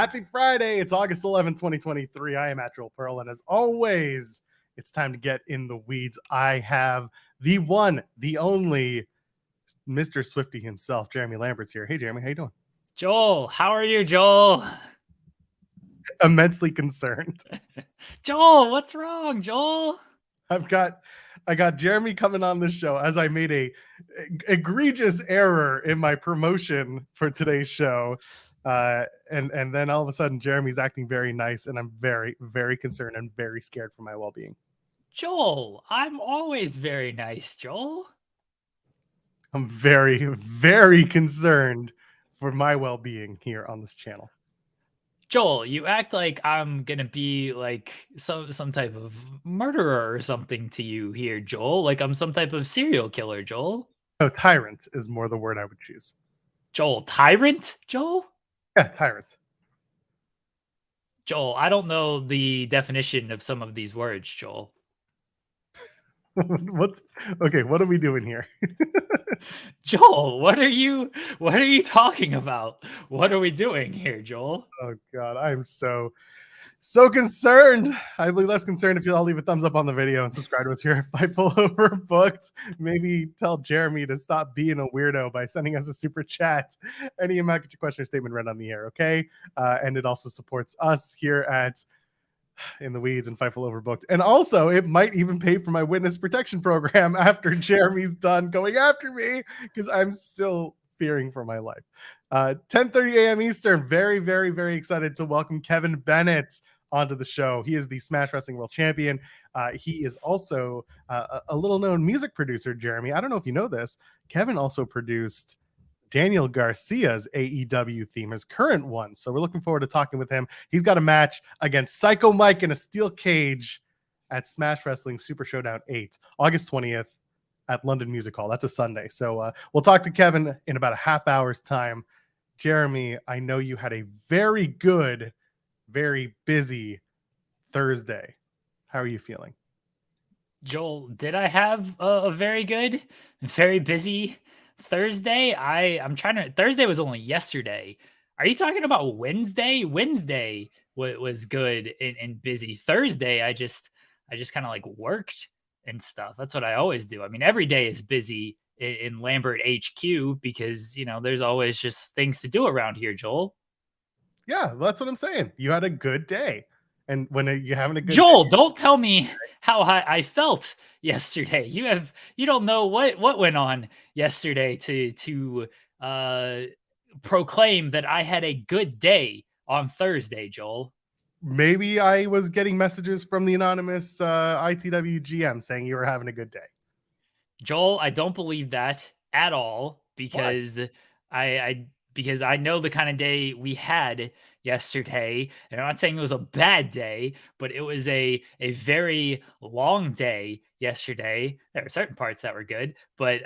Happy Friday. It's August 11th, 2023. I am at Joel Pearl, and as always, it's time to get in the weeds. I have the one, the only Mr. Swifty himself, Jeremy Lambert's here. Hey, Jeremy, how you doing? Joel, how are you, Joel? Immensely concerned. Joel, what's wrong, Joel? I got Jeremy coming on the show as I made a egregious error in my promotion for today's show. And then all of a sudden Jeremy's acting very nice, and I'm very, very concerned and very scared for my well-being. Joel, I'm always very nice, Joel. I'm very, very concerned for my well-being here on this channel. Joel, you act like I'm gonna be like some type of murderer or something to you here, Joel. Like I'm some type of serial killer, Joel. No, tyrant is more the word I would choose. Joel, tyrant, Joel? Yeah, tyrant. Joel, I don't know the definition of some of these words, Joel. What are we doing here? Joel, what are you talking about? What are we doing here, Joel? Oh God, I am so concerned. I'd be less concerned if you'll all leave a thumbs up on the video and subscribe to us here at Fightful Overbooked. Maybe tell Jeremy to stop being a weirdo by sending us a super chat. Any amount, get your question or statement read on the air, okay? And it also supports us here at In the Weeds and Fightful Overbooked. And also, it might even pay for my witness protection program after Jeremy's done going after me, because I'm still fearing for my life. 10:30 a.m. Eastern. Very, very, very excited to welcome Kevin Bennett onto the show. He is the Smash Wrestling World Champion. He is also a little-known music producer, Jeremy. I don't know if you know this. Kevin also produced Daniel Garcia's AEW theme, his current one. So we're looking forward to talking with him. He's got a match against Psycho Mike in a steel cage at Smash Wrestling Super Showdown 8, August 20th at London Music Hall. That's a Sunday. So we'll talk to Kevin in about a half hour's time. Jeremy, I know you had a very good, very busy Thursday. How are you feeling? Joel, did I have a very good, very busy Thursday? Thursday was only yesterday. Are you talking about Wednesday? Wednesday was good and busy. Thursday, I just kind of like worked and stuff. That's what I always do. I mean, every day is busy in Lambert HQ because, you know, there's always just things to do around here, Joel. Yeah, that's what I'm saying. You had a good day. And when you're having a good Joel, day, don't tell me how I felt yesterday. You don't know what went on yesterday to proclaim that I had a good day on Thursday, Joel. Maybe I was getting messages from the anonymous ITW GM saying you were having a good day. Joel, I don't believe that at all because because I know the kind of day we had yesterday. And I'm not saying it was a bad day, but it was a very long day yesterday. There were certain parts that were good, but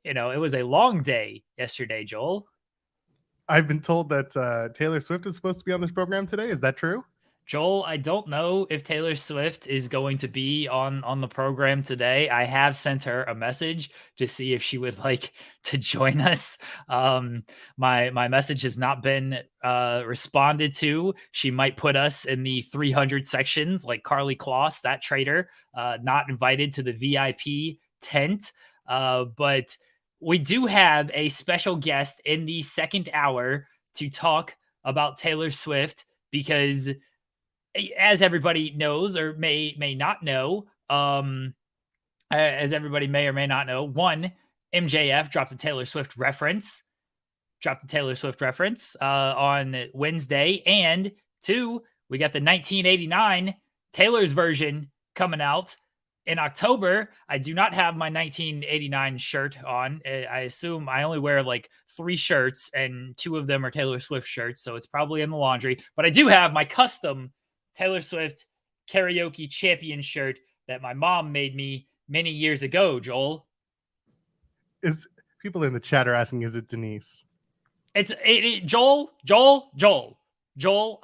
you know, it was a long day yesterday, Joel. I've been told that Taylor Swift is supposed to be on this program today. Is that true? Joel, I don't know if Taylor Swift is going to be on the program today. I have sent her a message to see if she would like to join us. My message has not been responded to. She might put us in the 300 sections like Carly Kloss, that traitor, not invited to the VIP tent. But we do have a special guest in the second hour to talk about Taylor Swift because, as everybody knows or may not know, as everybody may or may not know, one, MJF dropped a Taylor Swift reference on Wednesday, and two, we got the 1989 Taylor's version coming out in October. I do not have my 1989 shirt on. I assume I only wear like 3 shirts and 2 of them are Taylor Swift shirts, so it's probably in the laundry, but I do have my custom Taylor Swift karaoke champion shirt that my mom made me many years ago, Joel. Is people in the chat are asking, is it Denise? Joel,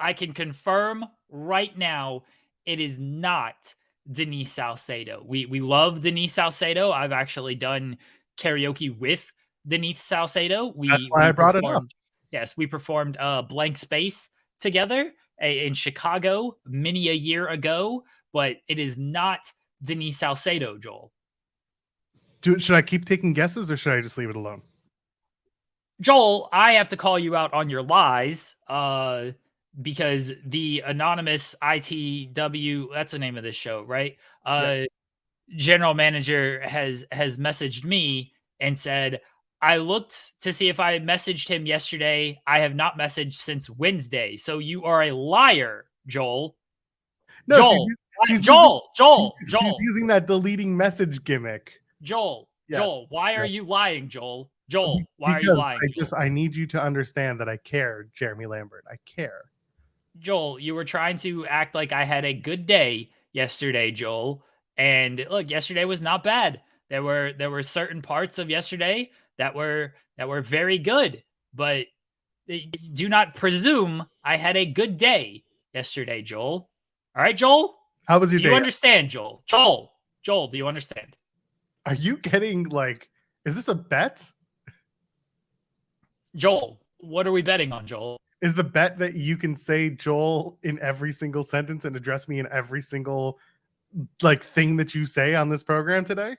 I can confirm right now it is not Denise Salcedo. We love Denise Salcedo. I've actually done karaoke with Denise Salcedo. That's why I brought it up. Yes, we performed Blank Space together in Chicago many a year ago, but it is not Denise Salcedo, Joel. Should I keep taking guesses or should I just leave it alone? Joel, I have to call you out on your lies because the anonymous ITW, that's the name of this show, right? Yes. General manager has messaged me and said, I looked to see if I messaged him yesterday. I have not messaged since Wednesday. So you are a liar, Joel. No, Joel, she's Joel, she's using that deleting message gimmick. Joel, Yes, Joel, why are yes. you lying, Joel? Joel, why are you Because lying? I need you to understand that I care, Jeremy Lambert. I care. Joel, you were trying to act like I had a good day yesterday, Joel. And look, yesterday was not bad. There were certain parts of yesterday that were very good, but do not presume I had a good day yesterday, Joel. All right, Joel? How was your Do day? you understand, Joel? Joel, do you understand? Are you getting like, is this a bet? Joel, what are we betting on, Joel? Is the bet that you can say Joel in every single sentence and address me in every single like thing that you say on this program today?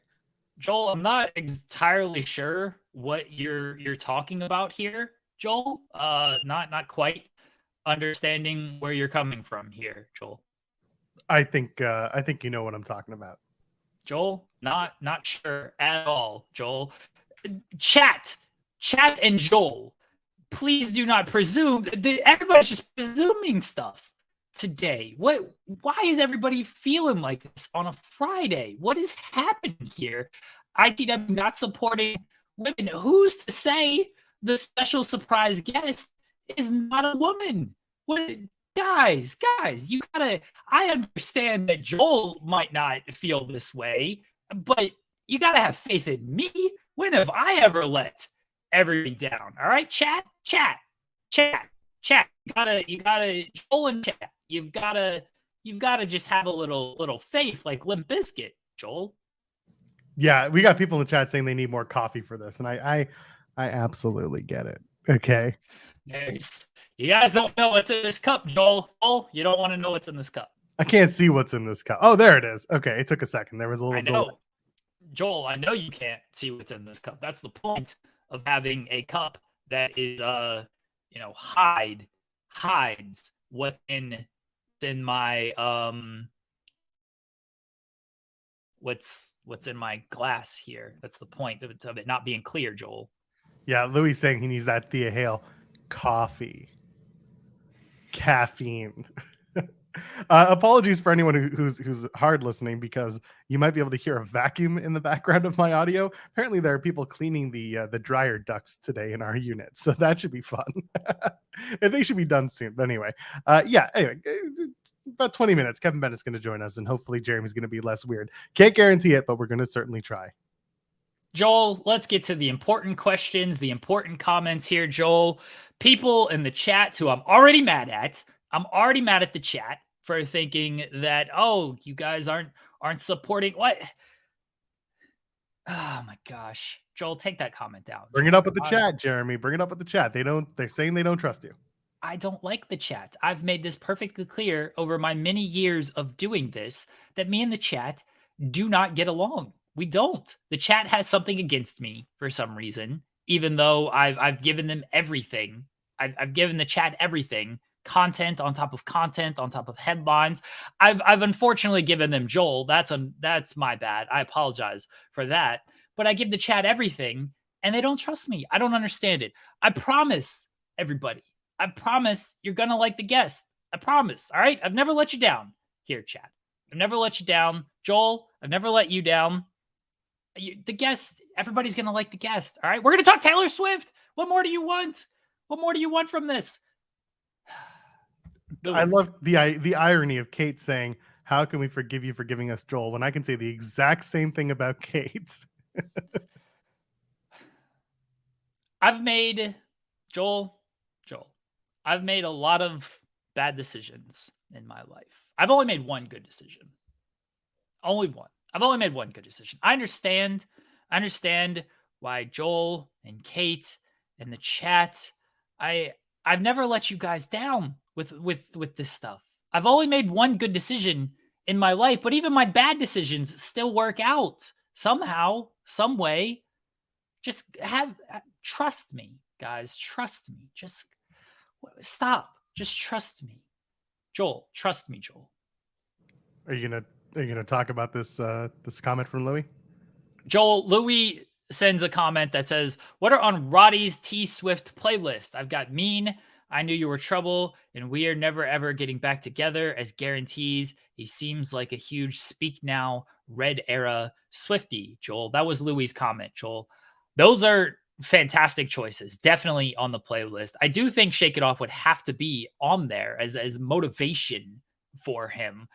Joel, I'm not entirely sure what you're talking about here, Joel. Not quite understanding where you're coming from here, Joel. I think you know what I'm talking about. Joel, not sure at all, Joel. Chat and Joel, please do not presume. Everybody's just presuming stuff today. Why is everybody feeling like this on a Friday? What is happening here? ITW not supporting women. Who's to say the special surprise guest is not a woman? What, guys, you gotta. I understand that Joel might not feel this way, but you gotta have faith in me. When have I ever let everybody down? All right, chat. You gotta Joel and chat. You've gotta just have a little faith, like Limp Bizkit, Joel. Yeah, we got people in the chat saying they need more coffee for this, and I absolutely get it. Okay. You guys don't know what's in this cup, Joel. Oh, you don't want to know what's in this cup. I can't see what's in this cup. Oh, there it is. Okay, it took a second. There was a little. I know, Joel. I know you can't see what's in this cup. That's the point of having a cup that is, hides what's in my what's in my glass here. That's the point of it not being clear, Joel. Yeah, Louis saying he needs that Thea Hale coffee. Caffeine. Apologies for anyone who's hard listening, because you might be able to hear a vacuum in the background of my audio. Apparently, there are people cleaning the dryer ducts today in our unit, so that should be fun. And they should be done soon. But anyway, Anyway, about 20 minutes. Kevin Bennett's going to join us, and hopefully Jeremy's going to be less weird. Can't guarantee it, but we're going to certainly try. Joel, let's get to the important questions, the important comments here, Joel. People in the chat who I'm already mad at. I'm already mad at the chat for thinking that, oh, you guys aren't supporting what? Oh my gosh. Joel, take that comment down. Bring it up with the chat, Jeremy. Bring it up with the chat. They're saying they don't trust you. I don't like the chat. I've made this perfectly clear over my many years of doing this that me and the chat do not get along. We don't. The chat has something against me for some reason, even though I've given them everything. I've given the chat everything. Content on top of headlines. I've unfortunately given them Joel. That's my bad. I apologize for that. But I give the chat everything and they don't trust me. I don't understand it. I promise everybody. I promise you're going to like the guest. I promise. All right. I've never let you down here, chat. I've never let you down. Joel, I've never let you down. The guest, everybody's going to like the guest. All right. We're going to talk Taylor Swift. What more do you want? What more do you want from this? I love the irony of Kate saying, how can we forgive you for giving us Joel, when I can say the exact same thing about Kate? I've made I've made a lot of bad decisions in my life. I've only made one good decision. Only one. I've only made one good decision. I understand why Joel and Kate and the chat, I I've never let you guys down with this stuff. I've only made one good decision in my life, but even my bad decisions still work out somehow, some way. Just trust me, guys. Trust me. Just stop. Just trust me. Joel, trust me, Joel. Are you gonna talk about this this comment from Louis? Joel, Louis sends a comment that says, "What are on Roddy's T Swift playlist? I've got Mean, I Knew You Were Trouble, and We Are Never Ever Getting Back Together as guarantees. He seems like a huge Speak Now Red Era Swiftie." Joel, that was Louis' comment. Joel, those are fantastic choices. Definitely on the playlist. I do think Shake It Off would have to be on there as motivation for him.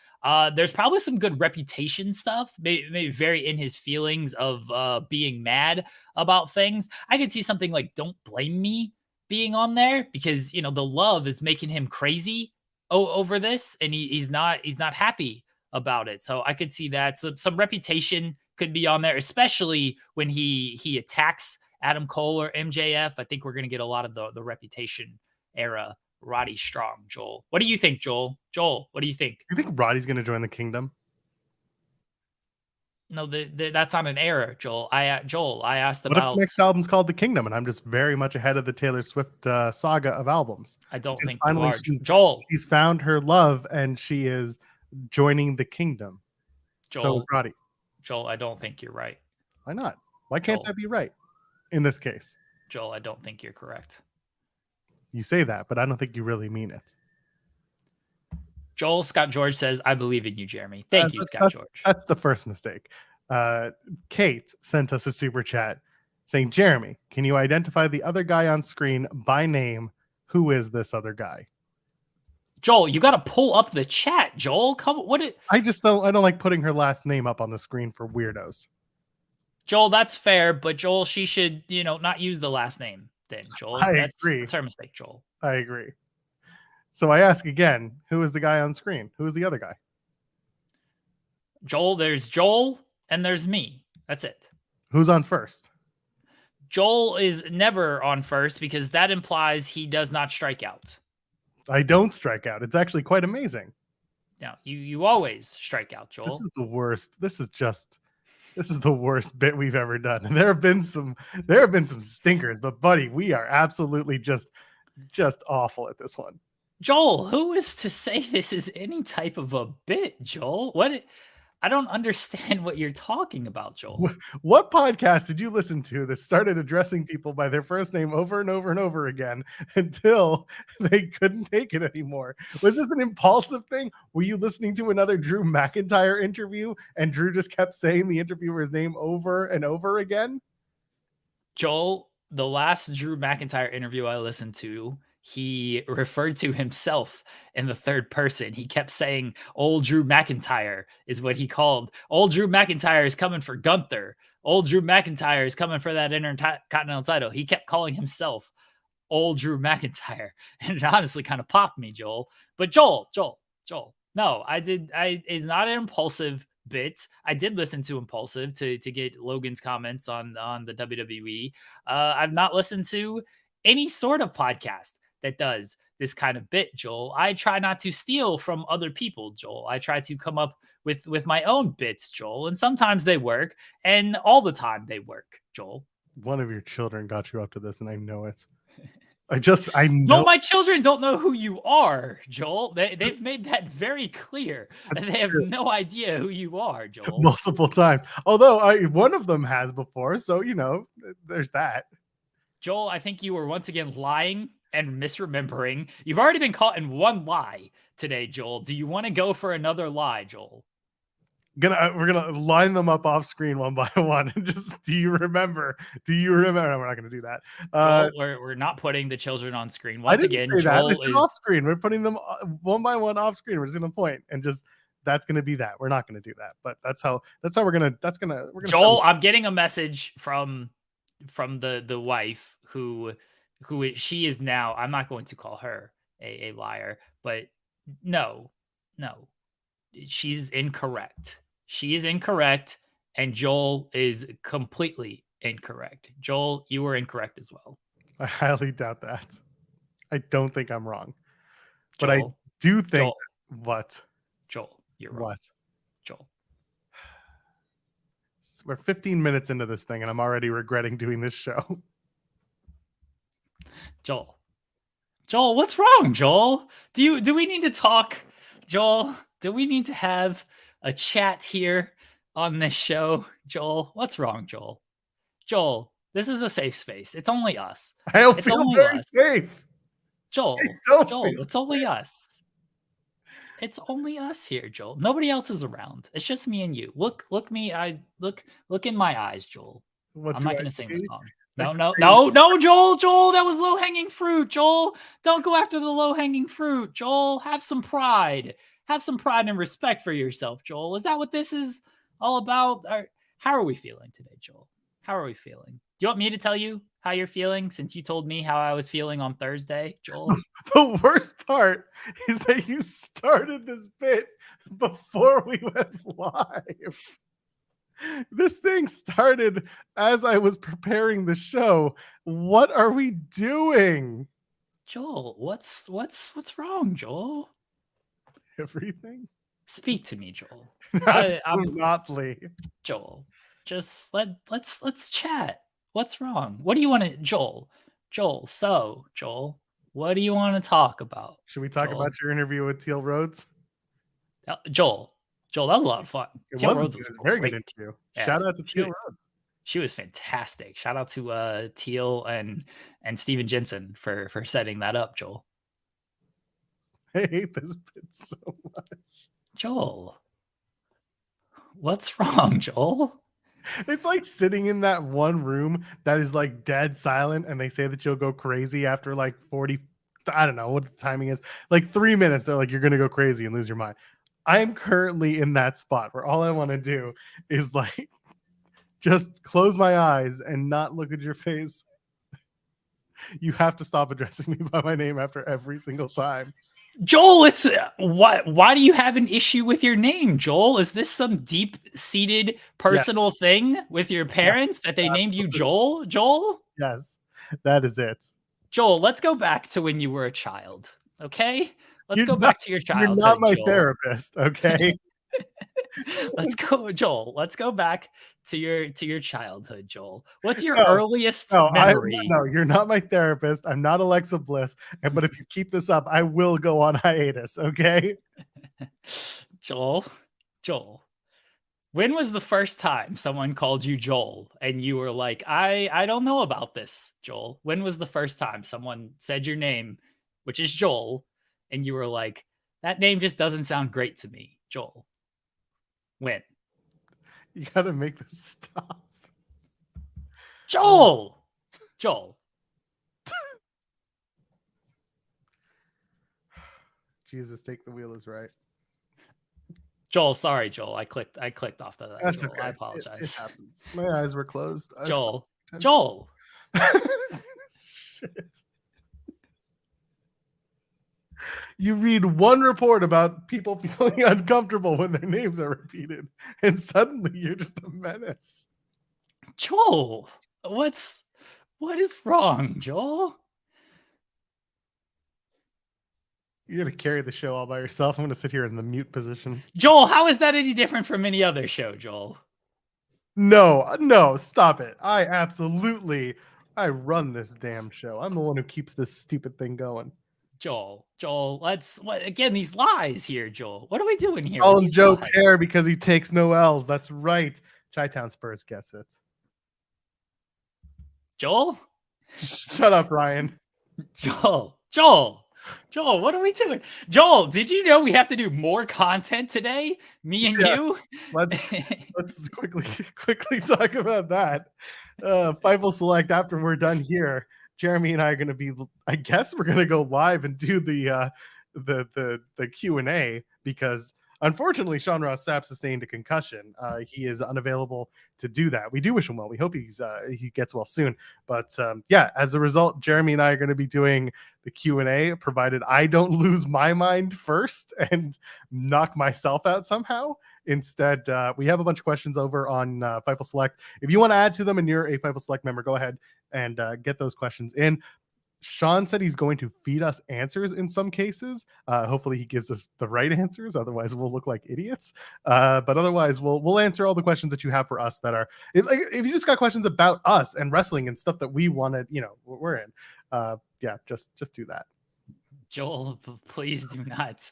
There's probably some good Reputation stuff, maybe very in his feelings of being mad about things. I could see something like Don't Blame Me being on there because, you know, the love is making him crazy over this, and he's not happy about it. So I could see that. Some Reputation could be on there, especially when he attacks Adam Cole or MJF. I think we're going to get a lot of the Reputation era Roddy Strong. Joel, what do you think, Joel? Joel, what do you think? You think Roddy's going to join the Kingdom? No, that's on an era, Joel. I asked What about. if the next album's called The Kingdom, and I'm just very much ahead of the Taylor Swift saga of albums? I don't Because think finally you are. Joel. She's found her love, and she is joining the Kingdom. Joel, so is Roddy. Joel, I don't think you're right. Why not? Why can't that be right in this case? Joel, I don't think you're correct. You say that, but I don't think you really mean it. Joel Scott George says, "I believe in you, Jeremy." Thank you, Scott George. That's the first mistake. Kate sent us a super chat saying, "Jeremy, can you identify the other guy on screen by name? Who is this other guy?" Joel, you got to pull up the chat, Joel. Come, I don't like putting her last name up on the screen for weirdos. Joel, that's fair, but Joel, she should, not use the last name then, Joel. I agree. That's her mistake, Joel. I agree. So I ask again, who is the guy on screen? Who is the other guy? Joel, there's Joel and there's me. That's it. Who's on first? Joel is never on first because that implies he does not strike out. I don't strike out. It's actually quite amazing. No, you always strike out, Joel. This is the worst. This is the worst bit we've ever done. And there have been some stinkers, but buddy, we are absolutely just awful at this one. Joel, who is to say this is any type of a bit, Joel? I don't understand what you're talking about, Joel. What podcast did you listen to that started addressing people by their first name over and over and over again until they couldn't take it anymore? Was this an impulsive thing? Were you listening to another Drew McIntyre interview and Drew just kept saying the interviewer's name over and over again? Joel, the last Drew McIntyre interview I listened to, he referred to himself in the third person. He kept saying, "Old Drew McIntyre" is what he called. Old Drew McIntyre is coming for Gunther. Old Drew McIntyre is coming for that Intercontinental title. He kept calling himself Old Drew McIntyre. And it honestly kind of popped me, Joel. But Joel. No, it's not an impulsive bit. I did listen to Impulsive to get Logan's comments on the WWE. I've not listened to any sort of podcast that does this kind of bit, Joel. I try not to steal from other people, Joel. I try to come up with my own bits, Joel. And sometimes they work, and all the time they work, Joel. One of your children got you up to this, and I know it. I know. No, my children don't know who you are, Joel. They've made that very clear. That's they have no idea who you are, Joel. Multiple times. Although one of them has before, so there's that. Joel, I think you were once again lying and misremembering. You've already been caught in one lie today, Joel. Do you want to go for another lie, Joel? We're gonna line them up off screen one by one and just do you remember? No, we're not gonna do that. Joel, we're not putting the children on screen. Once again, Joel is off screen. We're putting them one by one off screen. We're just gonna point and just that's gonna be that. We're not gonna do that, but that's how we're gonna Joel, I'm getting a message from the wife who she is now. I'm not going to call her a liar, but no, she's incorrect. She is incorrect, and Joel is completely incorrect. Joel, you were incorrect as well. I highly doubt that. I don't think I'm wrong. But Joel, I do think Joel, what? Joel, you're wrong. What? Joel. We're 15 minutes into this thing and I'm already regretting doing this show. Joel, what's wrong, Joel? Do we need to talk, Joel? Do we need to have a chat here on this show, Joel? What's wrong, Joel? Joel, this is a safe space. It's only us. I don't It's feel only very us. safe. Joel, Feel it's only us. It's only us here, Joel. Nobody else is around. It's just me and you. Look me. Look in my eyes, Joel. I'm not going to sing the song. No, Joel. That was low hanging fruit, Joel. Don't go after the low hanging fruit, Joel. Have some pride. Have some pride and respect for yourself, Joel. Is that what this is all about? How are we feeling today, Joel? How are we feeling? Do you want me to tell you how you're feeling since you told me how I was feeling on Thursday, Joel? The worst part is that you started this bit before we went live. This thing started as I was preparing the show. What are we doing? Joel, what's wrong, Joel? Everything. Speak to me, Joel. Absolutely. Joel, just let's chat. What's wrong? What do you want to, Joel? Joel, what do you want to talk about? Should we talk about your interview with Teal Rhodes? Joel, that was a lot of fun. Teal Rhodes was a very good interview. Yeah. Shout out to Teal Rhodes. She was fantastic. Shout out to Teal and Steven Jensen for setting that up, Joel. I hate this bit so much. Joel, what's wrong, Joel? It's like sitting in that one room that is like dead silent and they say that you'll go crazy after like 40, I don't know what the timing is, like 3 minutes. They're like, you're going to go crazy and lose your mind. I'm currently in that spot where all I want to do is like just close my eyes and not look at your face. You have to stop addressing me by my name after every single time. Joel, it's why do you have an issue with your name, Joel? Is this some deep-seated personal thing with your parents that they named you Joel? Joel? Yes, that is it. Joel, let's go back to when you were a child, okay? Let's go back to your childhood. You're not my Joel. therapist, okay? Let's go, Joel. Let's go back to your childhood, Joel. What's your earliest memory? No, you're not my therapist. I'm not Alexa Bliss. But if you keep this up, I will go on hiatus, okay? Joel, when was the first time someone called you Joel and you were like, I don't know about this, Joel? When was the first time someone said your name, which is Joel, and you were like, that name just doesn't sound great to me, Joel? When? You gotta make this stop. Joel! Jesus, take the wheel is right. Joel, sorry, Joel. I clicked off that. That's Joel. okay. I apologize. It happens. My eyes were closed. Joel. Shit. You read one report about people feeling uncomfortable when their names are repeated, and suddenly you're just a menace. Joel, what is wrong, Joel? You're gonna carry the show all by yourself. I'm gonna sit here in the mute position. Joel, how is that any different from any other show, Joel? No, stop it. I run this damn show. I'm the one who keeps this stupid thing going. Joel, again, these lies here, Joel. What are we doing here? Call him Joe Pear because he takes no L's. That's right. Chi-Town Spurs gets it. Joel? Shut up, Ryan. Joel, what are we doing? Joel, did you know we have to do more content today? Me and you? Let's quickly talk about that. Fightful Select after we're done here. Jeremy and I are going to be, I guess we're going to go live and do the Q&A because unfortunately Sean Ross Sapp sustained a concussion. He is unavailable to do that. We do wish him well. We hope he gets well soon. But yeah, as a result, Jeremy and I are going to be doing the Q&A provided I don't lose my mind first and knock myself out somehow. Instead, we have a bunch of questions over on Fightful Select. If you want to add to them and you're a Fightful Select member, go ahead and get those questions in. Sean said he's going to feed us answers in some cases. Hopefully he gives us the right answers. Otherwise we'll look like idiots. But otherwise we'll answer all the questions that you have for us that are, if you just got questions about us and wrestling and stuff that we wanted, we're in. Yeah, just do that. Joel, please do not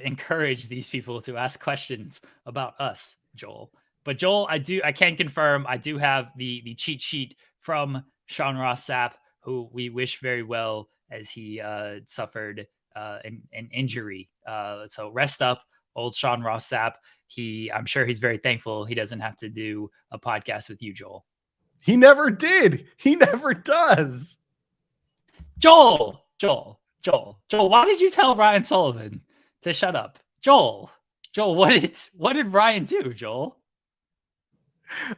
encourage these people to ask questions about us, Joel. But Joel, I can confirm I do have the cheat sheet from Sean Ross Sapp, who we wish very well as he suffered an injury. So rest up, old Sean Ross Sapp. I'm sure he's very thankful he doesn't have to do a podcast with you, Joel. He never did. He never does. Joel, why did you tell Ryan Sullivan to shut up? Joel, what did Ryan do, Joel?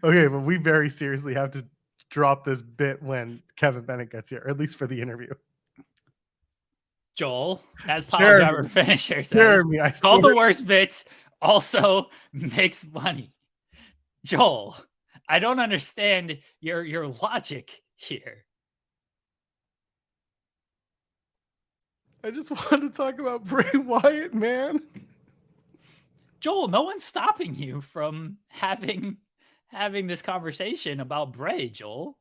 Okay, but we very seriously have to drop this bit when Kevin Bennett gets here, or at least for the interview. Joel, as Pile Driver Finisher says, called the worst bit, also makes money. Joel, I don't understand your logic here. I just wanted to talk about Bray Wyatt, man. Joel, no one's stopping you from having this conversation about Bray, Joel.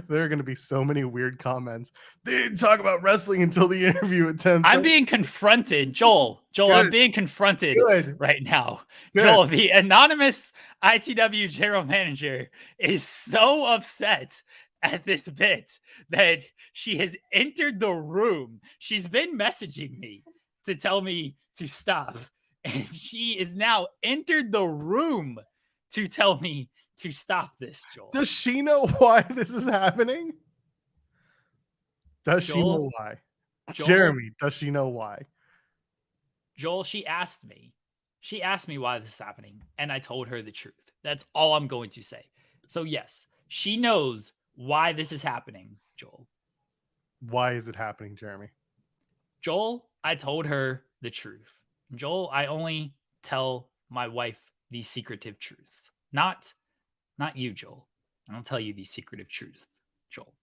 There are going to be so many weird comments. They didn't talk about wrestling until the interview at 10. I'm being confronted, Joel. Good. I'm being confronted right now. Good. Joel, the anonymous ITW general manager is so upset at this bit that she has entered the room. She's been messaging me to tell me to stop. And she is now entered the room to tell me to stop this, Joel. Does she know why this is happening? Does she know why? Joel, Jeremy, does she know why? Joel, she asked me. She asked me why this is happening, and I told her the truth. That's all I'm going to say. So yes, she knows why this is happening, Joel. Why is it happening, Jeremy? Joel, I told her the truth. Joel, I only tell my wife the secretive truth. Not you, Joel. I don't tell you the secretive truth, Joel.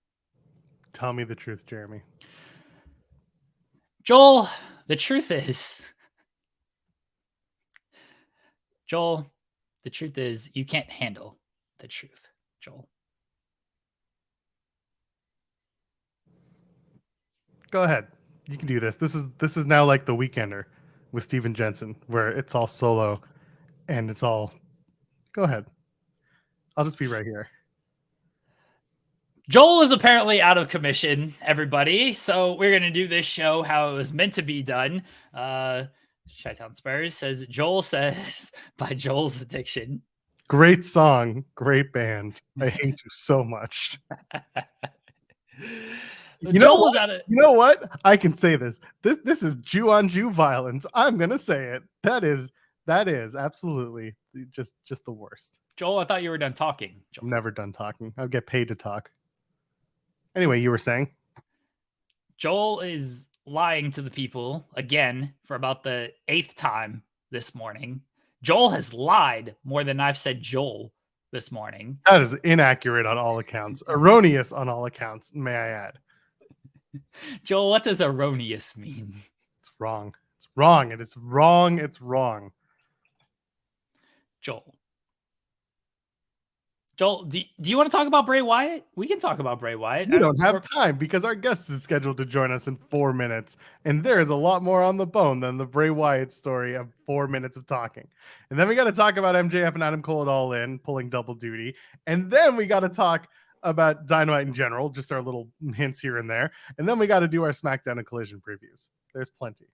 Tell me the truth, Jeremy. Joel, the truth is... Joel, the truth is you can't handle the truth, Joel. Go ahead. You can do this. This is now like The Weekender with Steven Jensen, where it's all solo and it's all... Go ahead. I'll just be right here. Joel is apparently out of commission, everybody. So we're going to do this show how it was meant to be done. Chi-Town Spurs says, Joel says, by Joel's Addiction. Great song. Great band. I hate you so much. You know what? I can say this. This is Jew on Jew violence. I'm going to say it. That is absolutely just the worst. Joel, I thought you were done talking. Joel. I'm never done talking. I'll get paid to talk. Anyway, you were saying? Joel is lying to the people again for about the 8th time this morning. Joel has lied more than I've said Joel this morning. That is inaccurate on all accounts. Erroneous on all accounts, may I add. Joel, what does erroneous mean? It's wrong. It's wrong. It is wrong. It's wrong. Joel, do you want to talk about Bray Wyatt? We can talk about Bray Wyatt. We don't have time because our guest is scheduled to join us in 4 minutes. And there is a lot more on the bone than the Bray Wyatt story of 4 minutes of talking. And then we got to talk about MJF and Adam Cole at All In, pulling double duty. And then we got to talk about Dynamite in general, just our little hints here and there. And then we got to do our SmackDown and Collision previews. There's plenty.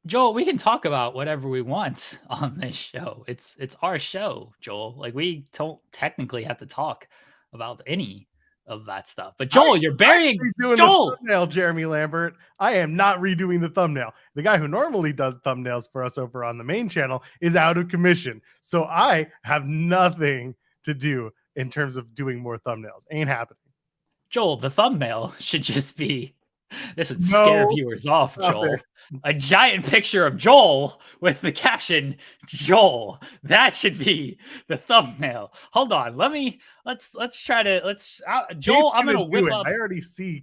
Joel, we can talk about whatever we want on this show. It's our show, Joel. Like, we don't technically have to talk about any of that stuff. But Joel, you're burying Joel. The thumbnail, Jeremy Lambert. I am not redoing the thumbnail. The guy who normally does thumbnails for us over on the main channel is out of commission. So I have nothing to do in terms of doing more thumbnails. Ain't happening. Joel, the thumbnail should just be This would scare No, viewers off, stop Joel. it. A giant picture of Joel with the caption Joel. That should be the thumbnail. Hold on. Let's try to Joel, Kate's I'm gonna gonna do whip it. up. I already see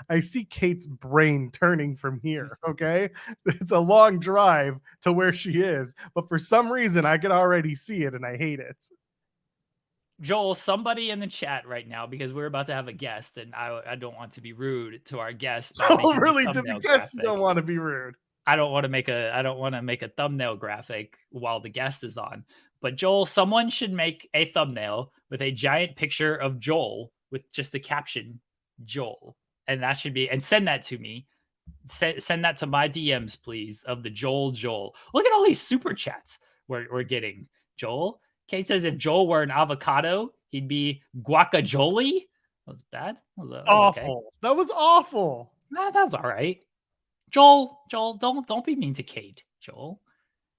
I see Kate's brain turning from here. Okay, it's a long drive to where she is, but for some reason I can already see it, and I hate it. Joel, somebody in the chat right now, because we're about to have a guest, and I don't want to be rude to our guest by Oh, making really? a To the thumbnail guest, you graphic. don't want to be rude. I don't want to make a thumbnail graphic while the guest is on. But Joel, someone should make a thumbnail with a giant picture of Joel with just the caption Joel. And that should be, and send that to me. Send that to my DMs, please, of the Joel. Look at all these super chats we're getting. Joel. Kate says if Joel were an avocado, he'd be guacajoli. That was bad. That was Awful. okay. That was awful. Nah, that was all right. Joel, don't be mean to Kate, Joel.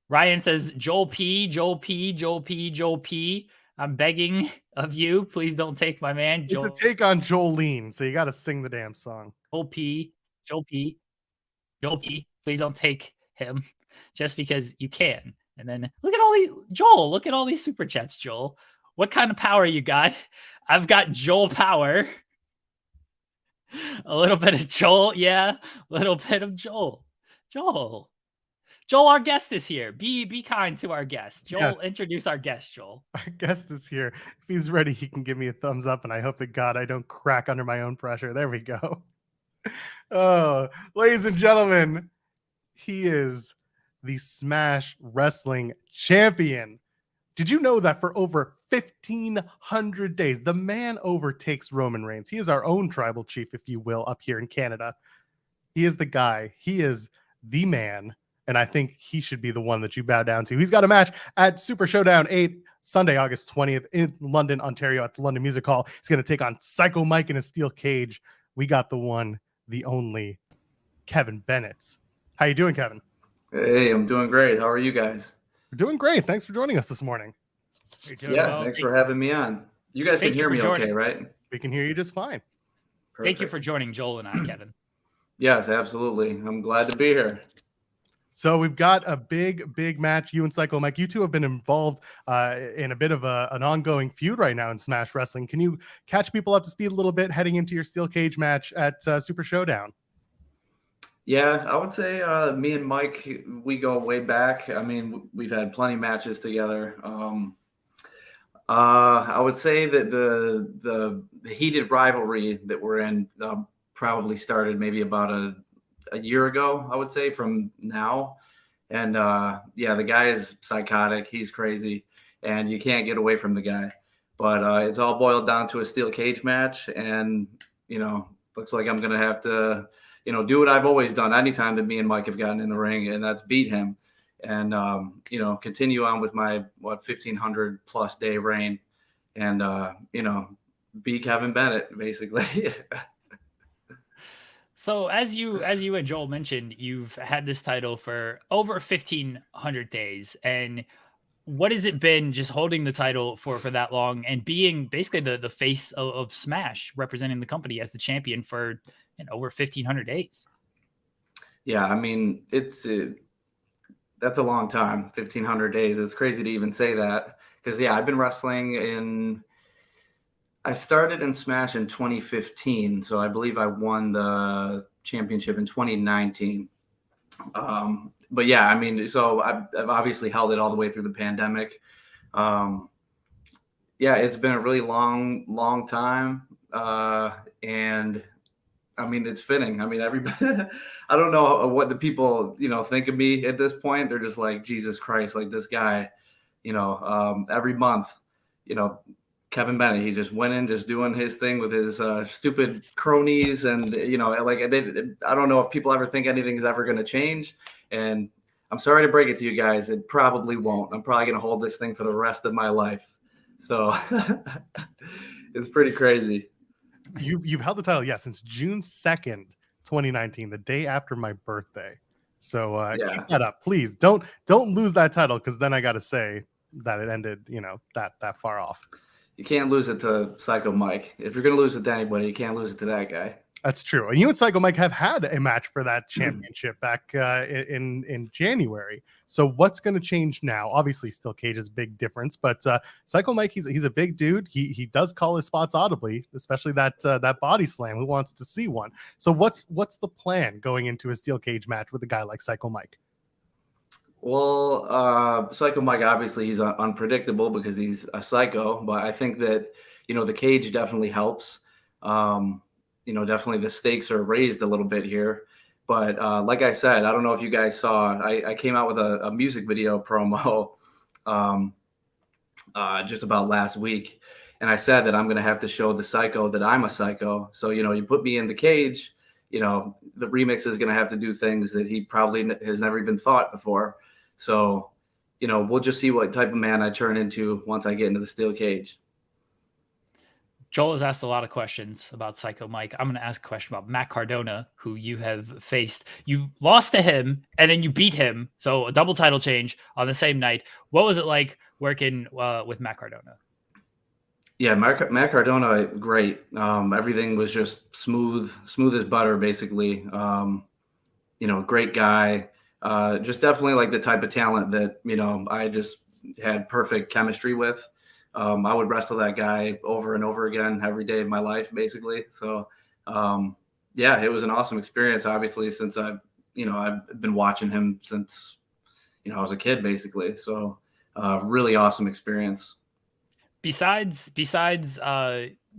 Ryan says, Joel P. I'm begging of you, please don't take my man. It's a take on Jolene, so you got to sing the damn song. Joel P. Please don't take him just because you can. And then look at all these super chats, Joel. What kind of power you got? I've got Joel power. A little bit of Joel, yeah. A little bit of Joel. Joel, our guest is here. Be kind to our guest. Joel, yes. Introduce our guest, Joel. Our guest is here. If he's ready, he can give me a thumbs up, and I hope to God I don't crack under my own pressure. There we go. Oh, ladies and gentlemen, he is the Smash Wrestling champion. Did you know that for over 1,500 days, the man overtakes Roman Reigns? He is our own tribal chief, if you will, up here in Canada. He is the guy. He is the man, and I think he should be the one that you bow down to. He's got a match at Super Showdown 8, Sunday, August 20th in London, Ontario at the London Music Hall. He's going to take on Psycho Mike in a steel cage. We got the one, the only, Kevin Bennett. How you doing, Kevin? Hey, I'm doing great. How are you guys? We're doing great. Thanks for joining us this morning. Thanks for having me on. You guys can hear me okay, right? We can hear you just fine. Perfect. Thank you for joining Joel and I, Kevin. Yes, absolutely. I'm glad to be here. So we've got a big match. You and Psycho Mike, you two have been involved in a bit of an ongoing feud right now in Smash Wrestling. Can you catch people up to speed a little bit heading into your steel cage match at Super Showdown? Yeah, I would say me and Mike, we go way back. I mean, we've had plenty of matches together. I would say that the heated rivalry that we're in probably started maybe about a year ago, I would say, from now. And the guy is psychotic. He's crazy, and you can't get away from the guy. But it's all boiled down to a steel cage match, and looks like I'm gonna have to do what I've always done anytime that me and Mike have gotten in the ring, and that's beat him. And continue on with my 1,500 plus day reign, and be Kevin Bennett basically. So as you and Joel mentioned, you've had this title for over 1,500 days, and what has it been just holding the title for that long and being basically the face of Smash, representing the company as the champion for over 1,500 days? Yeah, I mean that's a long time, 1,500 days. It's crazy to even say that because, I've been wrestling I started in Smash in 2015. So I believe I won the championship in 2019. But I mean, so I've obviously held it all the way through the pandemic. It's been a really long time. And I mean, it's fitting. I mean, everybody, I don't know what the people, think of me at this point. They're just like, Jesus Christ, like this guy, every month, Kevin Bennett, he just went in, just doing his thing with his stupid cronies. And, I don't know if people ever think anything is ever going to change. And I'm sorry to break it to you guys. It probably won't. I'm probably going to hold this thing for the rest of my life. So it's pretty crazy. You've held the title, since June 2nd, 2019, the day after my birthday. So keep that up, please. Don't lose that title, because then I got to say that it ended, that far off. You can't lose it to Psycho Mike. If you're going to lose it to anybody, you can't lose it to that guy. That's true. And you and Psycho Mike have had a match for that championship back in January. So what's going to change now? Obviously, steel cage is a big difference, but Psycho Mike, he's a big dude. He does call his spots audibly, especially that body slam. Who wants to see one? So what's the plan going into a steel cage match with a guy like Psycho Mike? Well, Psycho Mike, obviously he's unpredictable because he's a psycho, but I think that, the cage definitely helps. Definitely the stakes are raised a little bit here. But like I said, I don't know if you guys saw, I came out with a music video promo just about last week. And I said that I'm going to have to show the psycho that I'm a psycho. So, you put me in the cage, the remix is going to have to do things that he probably has never even thought before. So, we'll just see what type of man I turn into once I get into the steel cage. Joel has asked a lot of questions about Psycho Mike. I'm going to ask a question about Matt Cardona, who you have faced. You lost to him, and then you beat him. So a double title change on the same night. What was it like working with Matt Cardona? Yeah, Matt Cardona, great. Everything was just smooth as butter, basically. Great guy. Just definitely like the type of talent that, I just had perfect chemistry with. I would wrestle that guy over and over again every day of my life, basically. So, yeah, it was an awesome experience, obviously, since I've been watching him since, I was a kid, basically. So, really awesome experience. Besides,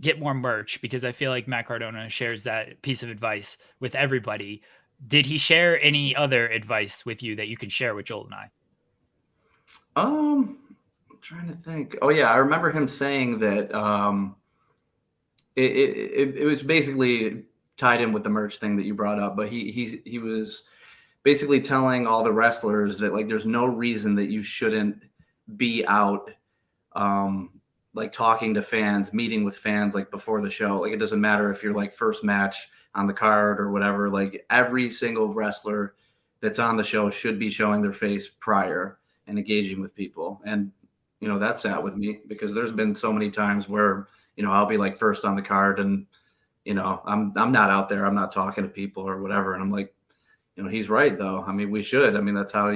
get more merch, because I feel like Matt Cardona shares that piece of advice with everybody. Did he share any other advice with you that you can share with Joel and I? I'm trying to think. Oh yeah, I remember him saying that it was basically tied in with the merch thing that you brought up, but he was basically telling all the wrestlers that like there's no reason that you shouldn't be out like talking to fans, meeting with fans like before the show. Like it doesn't matter if you're like first match on the card or whatever, like every single wrestler that's on the show should be showing their face prior and engaging with people. And that sat with me because there's been so many times where, I'll be like first on the card and, I'm not out there. I'm not talking to people or whatever. And I'm like, he's right though. I mean, we should. I mean, that's how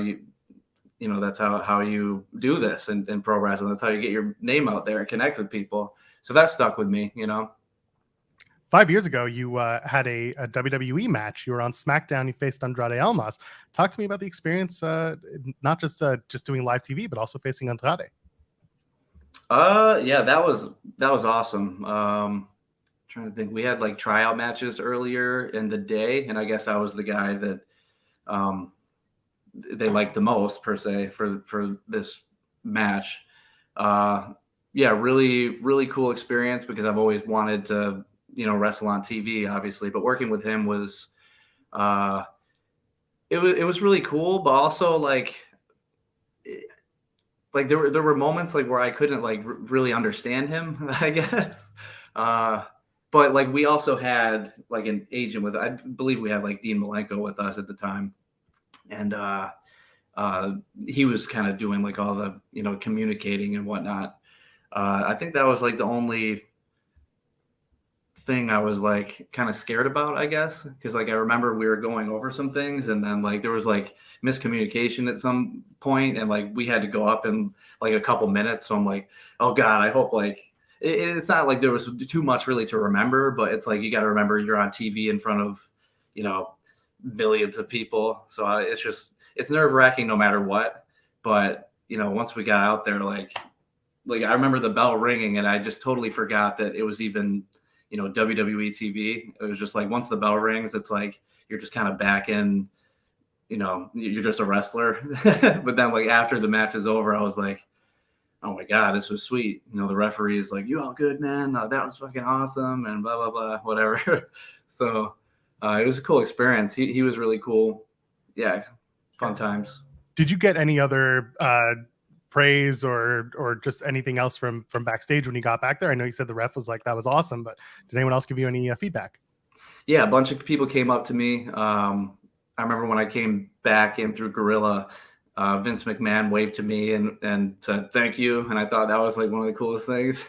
that's how you do this in pro wrestling. That's how you get your name out there and connect with people. So that stuck with me, 5 years ago, you had a WWE match. You were on SmackDown. You faced Andrade Almas. Talk to me about the experience, not just doing live TV, but also facing Andrade. Yeah, that was awesome. Trying to think, we had like tryout matches earlier in the day, and I guess I was the guy that they liked the most per se for this match. Yeah, really, really cool experience because I've always wanted to, wrestle on TV, obviously, but working with him was, it was really cool, but also like there were moments like where I couldn't like really understand him, I guess. But like we also had like an agent with, I believe we had like Dean Malenko with us at the time. And he was kind of doing like all the, communicating and whatnot. I think that was like the only thing I was like kind of scared about, I guess. Because like I remember we were going over some things and then like there was like miscommunication at some point and like we had to go up in like a couple minutes. So I'm like, oh God, I hope like it's not like there was too much really to remember, but it's like you got to remember you're on TV in front of, millions of people. So it's nerve-wracking no matter what. But, once we got out there, like I remember the bell ringing and I just totally forgot that it was even, WWE TV. It was just like, once the bell rings, it's like, you're just kind of back in, you're just a wrestler. But then like after the match is over, I was like, oh my God, this was sweet. The referee is like, you all good, man? That was fucking awesome. And blah, blah, blah, whatever. So it was a cool experience. He was really cool. Yeah. Fun times. Did you get any other praise or just anything else from backstage when you got back there? I know you said the ref was like, that was awesome, but did anyone else give you any feedback? Yeah, a bunch of people came up to me. I remember when I came back in through Gorilla, Vince McMahon waved to me and said thank you, and I thought that was like one of the coolest things.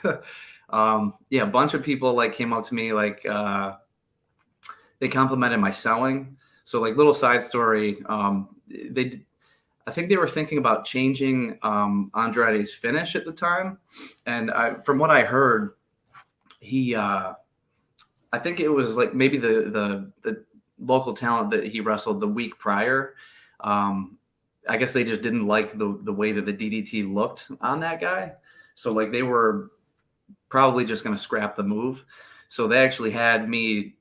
Yeah, a bunch of people like came up to me like they complimented my selling. So like little side story, I think they were thinking about changing Andrade's finish at the time, and from what I heard, I think it was like maybe the local talent that he wrestled the week prior. I guess they just didn't like the way that the DDT looked on that guy. So like they were probably just going to scrap the move. So they actually had me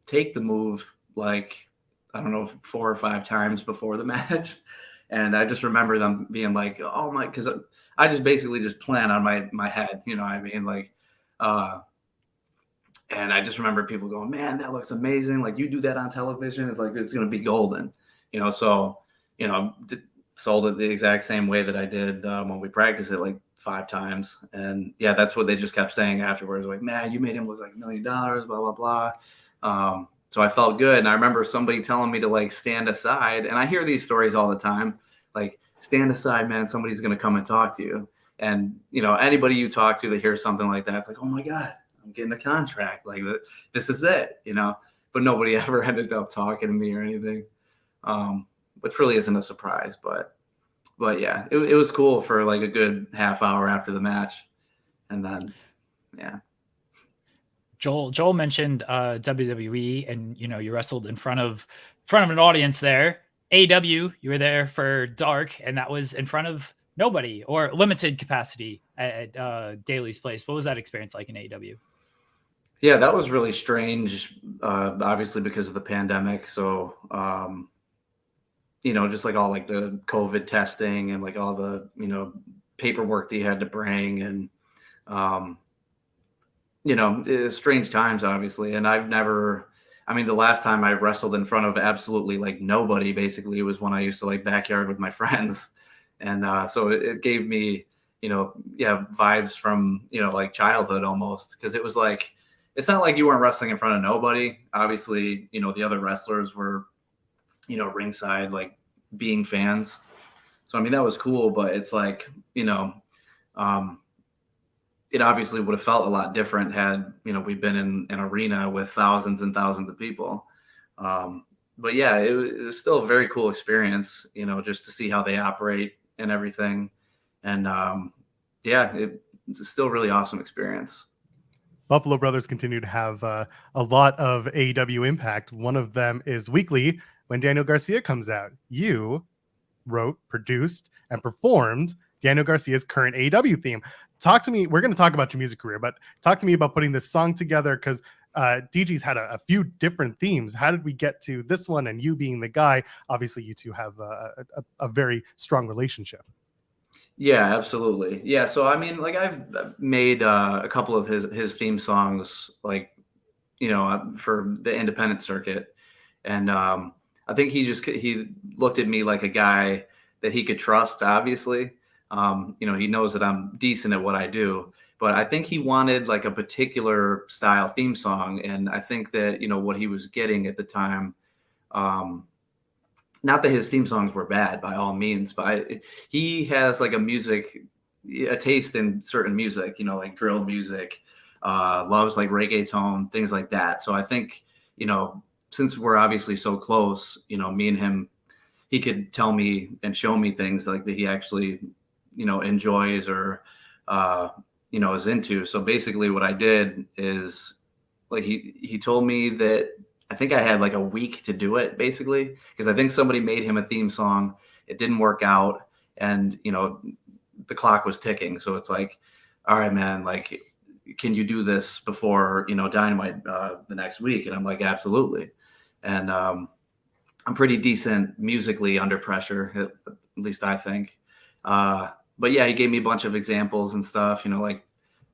take the move like, I don't know, 4 or 5 times before the match. And I just remember them being like, oh my, because I just basically just plan on my head, you know what I mean? Like, and I just remember people going, man, that looks amazing. Like you do that on television, it's like, it's going to be golden, you know? So, you know, sold it the exact same way that I did when we practiced it like 5 times. And yeah, that's what they just kept saying afterwards. Like, man, you made him look like $1 million, blah, blah, blah. So I felt good. And I remember somebody telling me to like stand aside. And I hear these stories all the time, like stand aside, man, somebody's going to come and talk to you. And, you know, anybody you talk to that hears something like that, it's like, oh my God, I'm getting a contract. Like this is it, you know, but nobody ever ended up talking to me or anything. Which really isn't a surprise, but yeah, it was cool for like a good half hour after the match. And then, yeah. Joel mentioned WWE, and you know you wrestled in front of an audience there. AEW, you were there for Dark, and that was in front of nobody or limited capacity at Daly's Place. What was that experience like in AEW? Yeah, that was really strange, obviously because of the pandemic. So, you know, just like all like the COVID testing and like all the, you know, paperwork that you had to bring, and you know, strange times, obviously. And the last time I wrestled in front of absolutely like nobody, basically, was when I used to like backyard with my friends. And so it gave me, you know, yeah, vibes from, you know, like childhood almost. Cause it was like, it's not like you weren't wrestling in front of nobody. Obviously, you know, the other wrestlers were, you know, ringside, like being fans. So, I mean, that was cool, but it's like, you know, it obviously would have felt a lot different had, you know, we've been in an arena with thousands and thousands of people. But yeah, it was still a very cool experience, you know, just to see how they operate and everything. And yeah, it's still a really awesome experience. Buffalo Brothers continue to have a lot of AEW impact. One of them is weekly when Daniel Garcia comes out. You wrote, produced, and performed Daniel Garcia's current AEW theme. Talk to me. We're going to talk about your music career, but talk to me about putting this song together, because DG's had a few different themes. How did we get to this one, and you being the guy? Obviously, you two have a very strong relationship. Yeah, absolutely. Yeah. So, I mean, like I've made a couple of his theme songs, like, you know, for the independent circuit. And I think he looked at me like a guy that he could trust, obviously. You know, he knows that I'm decent at what I do, but I think he wanted like a particular style theme song. And I think that, you know, what he was getting at the time, not that his theme songs were bad by all means, but he has like a taste in certain music, you know, like drill music, loves like reggaeton, things like that. So I think, you know, since we're obviously so close, you know, me and him, he could tell me and show me things like that he actually, you know, enjoys or, you know, is into. So basically what I did is like, he told me that I think I had like a week to do it, basically, because I think somebody made him a theme song. It didn't work out. And, you know, the clock was ticking. So it's like, all right, man, like, can you do this before, you know, Dynamite the next week? And I'm like, absolutely. And I'm pretty decent musically under pressure, at least I think. But yeah, he gave me a bunch of examples and stuff, you know, like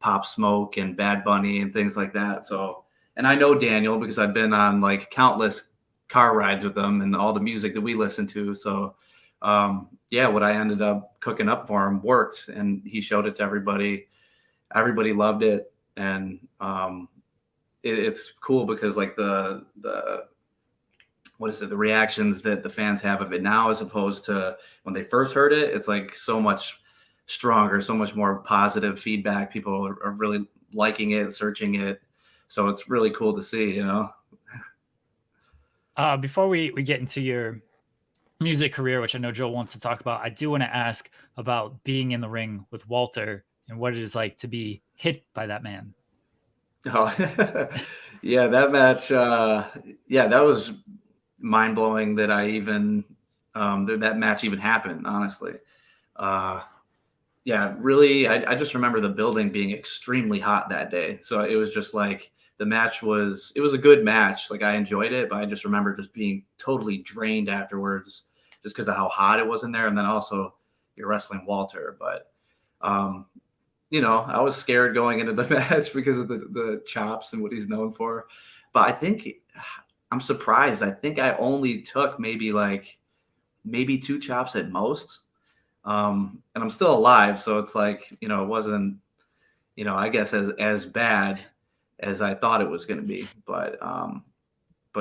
Pop Smoke and Bad Bunny and things like that. So, and I know Daniel because I've been on like countless car rides with him and all the music that we listen to. So, yeah, what I ended up cooking up for him worked, and he showed it to everybody. Everybody loved it. And it's cool because like the reactions that the fans have of it now, as opposed to when they first heard it, it's like so much stronger, so much more positive feedback. People are really liking it, searching it. So it's really cool to see, you know. Before we get into your music career, which I know Joel wants to talk about, I do want to ask about being in the ring with Walter and what it is like to be hit by that man. Oh, yeah, that match. Yeah, that was mind blowing that I even that match even happened. Honestly, uh, yeah, really. I just remember the building being extremely hot that day. So it was just like the match was. It was a good match. Like I enjoyed it, but I just remember just being totally drained afterwards, just because of how hot it was in there, and then also you're wrestling Walter, but. Um, I was scared going into the match because of the chops and what he's known for. But I think I'm surprised. I think I only took maybe 2 chops at most. And I'm still alive. So it's like, it wasn't, I guess as bad as I thought it was going to be. But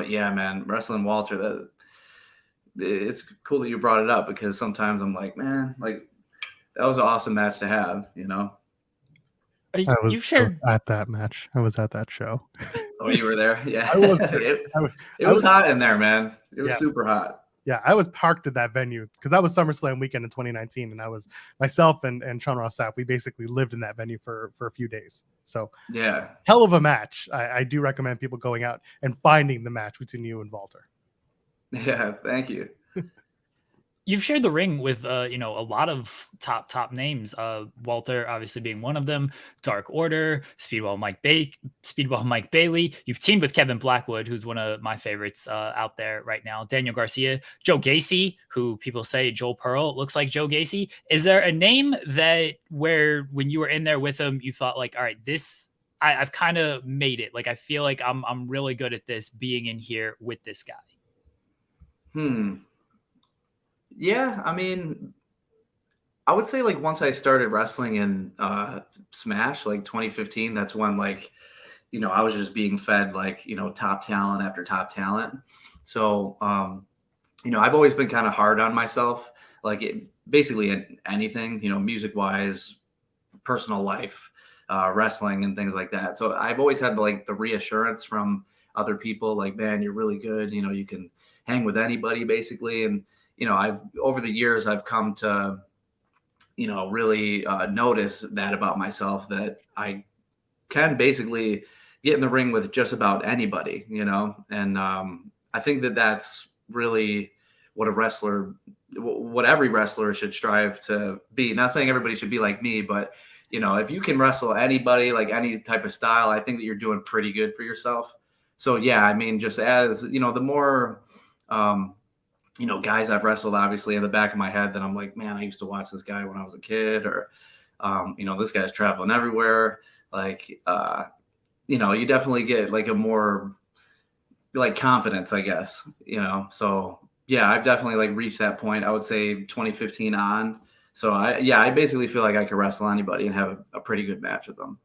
yeah, man, wrestling Walter, it's cool that you brought it up because sometimes I'm like, man, like that was an awesome match to have, You've shared I was at that match. I was at that show. Oh, you were there? Yeah. I was there. It was hot in there, man. It was super hot. Yeah, I was parked at that venue because that was SummerSlam weekend in 2019, and I was myself and Sean Ross Sapp. We basically lived in that venue for a few days. So yeah, hell of a match. I do recommend people going out and finding the match between you and Walter. Yeah, thank you. You've shared the ring with a lot of top names. Walter obviously being one of them. Dark Order, Speedball Mike Bailey. You've teamed with Kevin Blackwood, who's one of my favorites out there right now. Daniel Garcia, Joe Gacy, who people say Joel Pearl looks like Joe Gacy. Is there a name that where when you were in there with him, you thought like, all right, I've kind of made it. Like I feel like I'm really good at this being in here with this guy. Yeah, I mean, I would say like once I started wrestling in Smash, like 2015, that's when like, I was just being fed like, top talent after top talent. So, I've always been kind of hard on myself, like basically anything, music wise, personal life, wrestling and things like that. So I've always had like the reassurance from other people like, man, you're really good. You can hang with anybody basically. And, I've over the years, I've come to, really notice that about myself, that I can basically get in the ring with just about anybody, and I think that that's really what every wrestler should strive to be. Not saying everybody should be like me, but, if you can wrestle anybody, like any type of style, I think that you're doing pretty good for yourself. So, yeah, I mean, just as, the more, guys I've wrestled, obviously in the back of my head that I'm like, man, I used to watch this guy when I was a kid, or, this guy's traveling everywhere. Like, you definitely get like a more like confidence, I guess, so yeah, I've definitely like reached that point. I would say 2015 on. So I basically feel like I could wrestle anybody and have a pretty good match with them.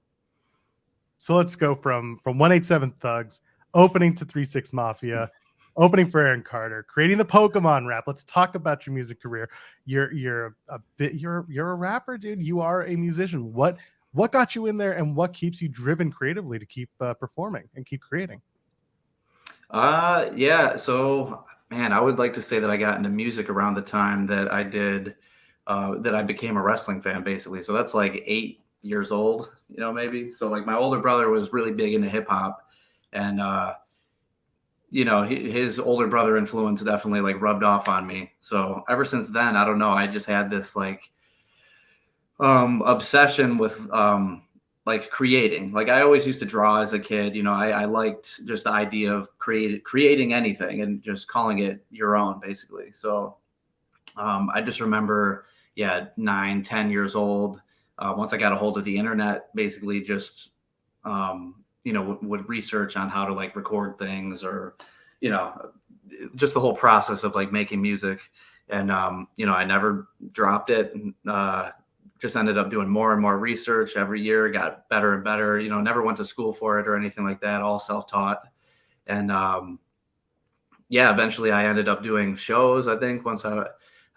So let's go from 187 Thugs, opening to 3-6 Mafia, opening for Aaron Carter, creating the Pokemon rap. Let's talk about your music career. You're a rapper, dude. You are a musician. What got you in there, and what keeps you driven creatively to keep performing and keep creating? Yeah. So, man, I would like to say that I got into music around the time that I did, that I became a wrestling fan, basically. So that's like 8 years old, maybe. So like my older brother was really big into hip hop, and, his older brother influence definitely like rubbed off on me. So ever since then, I don't know, I just had this like obsession with like creating. Like I always used to draw as a kid. I liked just the idea of creating anything and just calling it your own, basically. So I just remember, 9, 10 years old. Once I got a hold of the internet, basically just would research on how to like record things, or, just the whole process of like making music. And, I never dropped it, and just ended up doing more and more research every year, got better and better, never went to school for it or anything like that, all self-taught. And, eventually I ended up doing shows. I think once I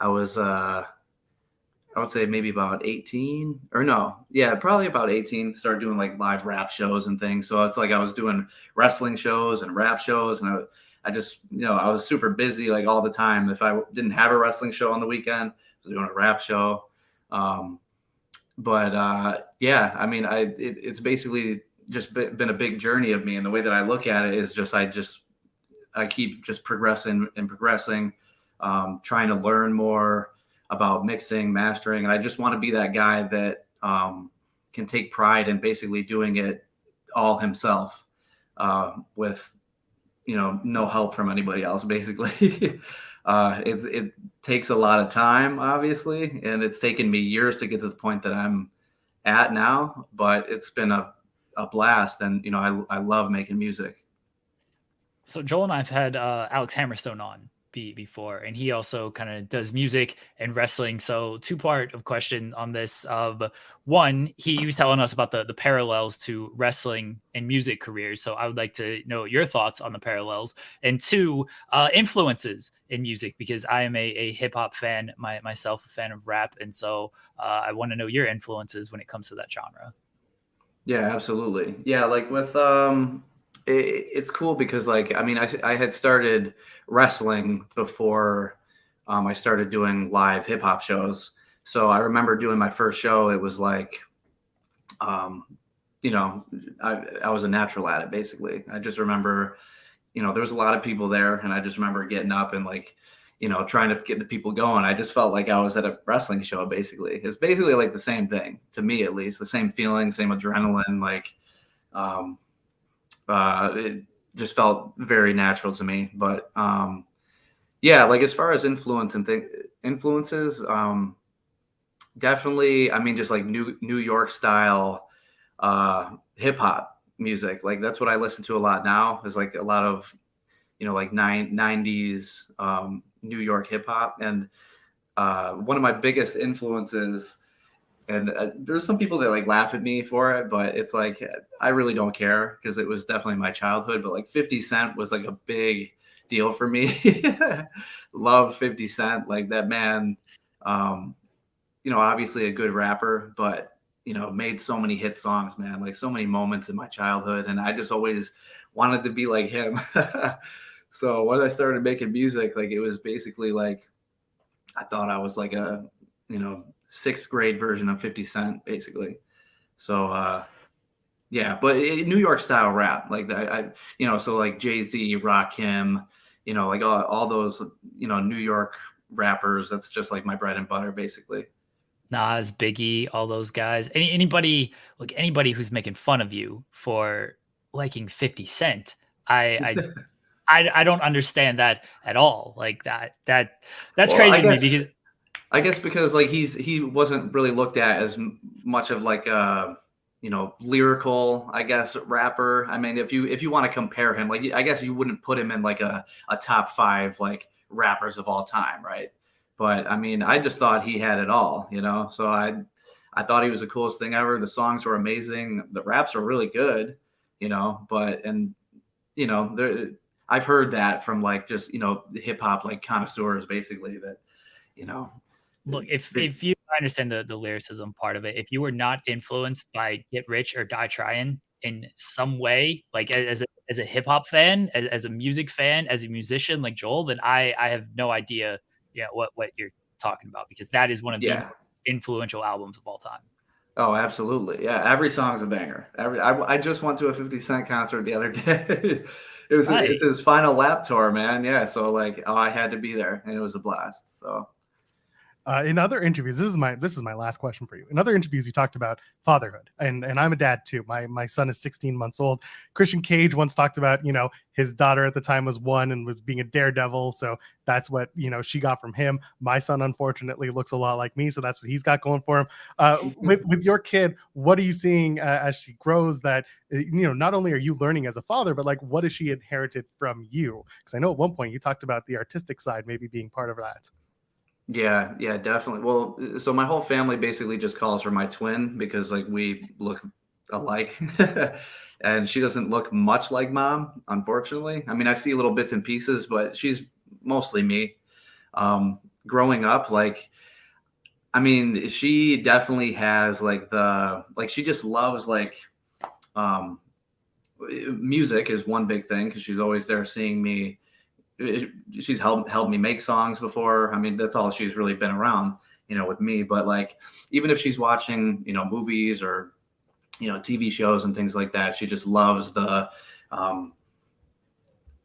was, I would say maybe about 18, or no, probably about 18, started doing like live rap shows and things. So it's like I was doing wrestling shows and rap shows, and I just, I was super busy like all the time. If I didn't have a wrestling show on the weekend, I was doing a rap show. Yeah, I mean, it's basically just been a big journey of me. And the way that I look at it is just, I keep just progressing and progressing, trying to learn more about mixing, mastering. And I just want to be that guy that can take pride in basically doing it all himself, with, no help from anybody else, basically. It takes a lot of time, obviously, and it's taken me years to get to the point that I'm at now, but it's been a blast. And, I love making music. So Joel and I've had Alex Hammerstone on before, and he also kind of does music and wrestling. So two-part of question on this. Of one, he was telling us about the parallels to wrestling and music careers. So I would like to know your thoughts on the parallels. And two, influences in music, because I am a hip hop fan myself, a fan of rap, and so I want to know your influences when it comes to that genre. Yeah, absolutely. Yeah, like with it's cool because, like, I mean, I had started wrestling before I started doing live hip hop shows. So I remember doing my first show. It was like, I was a natural at it, basically. I just remember, there was a lot of people there, and I just remember getting up and, like, trying to get the people going. I just felt like I was at a wrestling show, basically. It's basically like the same thing, to me at least, the same feeling, same adrenaline, like, it just felt very natural to me. But yeah, like as far as influences, definitely, I mean, just like New York style hip hop music. Like that's what I listen to a lot now, is like a lot of, like 90s New York hip hop. And one of my biggest influences, and there's some people that like laugh at me for it, but it's like, I really don't care because it was definitely my childhood. But like 50 Cent was like a big deal for me. Love 50 Cent. Like that man, obviously a good rapper, but, made so many hit songs, man, like so many moments in my childhood. And I just always wanted to be like him. So when I started making music, like it was basically like, I thought I was like a, sixth grade version of 50 Cent, basically. So, yeah, but New York style rap, like so like Jay-Z, Rakim, like all those, New York rappers, that's just like my bread and butter, basically. Nas, Biggie, all those guys. Anybody who's making fun of you for liking 50 Cent, I don't understand that at all. Like that's Well, crazy to me, because I guess because like he wasn't really looked at as much of like a lyrical, I guess, rapper. I mean, if you want to compare him, like I guess you wouldn't put him in like a top 5 like rappers of all time, right? But I mean, I just thought he had it all, So I thought he was the coolest thing ever. The songs were amazing. The raps were really good, But I've heard that from like just hip hop like connoisseurs, basically, that look, if you understand the lyricism part of it, if you were not influenced by Get Rich or Die Trying in some way, like as a hip hop fan, as a music fan, as a musician like Joel, then I have no idea, what you're talking about, because that is one of the most influential albums of all time. Oh, absolutely. Yeah. Every song's a banger. I just went to a 50 Cent concert the other day. It's his final lap tour, man. Yeah. So like, I had to be there, and it was a blast. So in other interviews, this is my last question for you. In other interviews, you talked about fatherhood, and I'm a dad too. My son is 16 months old. Christian Cage once talked about, his daughter at the time was 1 and was being a daredevil, so that's what she got from him. My son, unfortunately, looks a lot like me, so that's what he's got going for him. With your kid, what are you seeing as she grows? That not only are you learning as a father, but like, what has she inherited from you? Because I know at one point you talked about the artistic side maybe being part of that. Yeah, definitely. Well, so my whole family basically just calls her my twin because like we look alike. And she doesn't look much like mom, unfortunately. I mean, I see little bits and pieces, but she's mostly me. Growing up, like, I mean, she definitely has like she just loves like music is one big thing, because she's always there seeing me she's helped me make songs before. I mean, that's all she's really been around, with me. But like, even if she's watching, movies or, TV shows and things like that, she just loves the,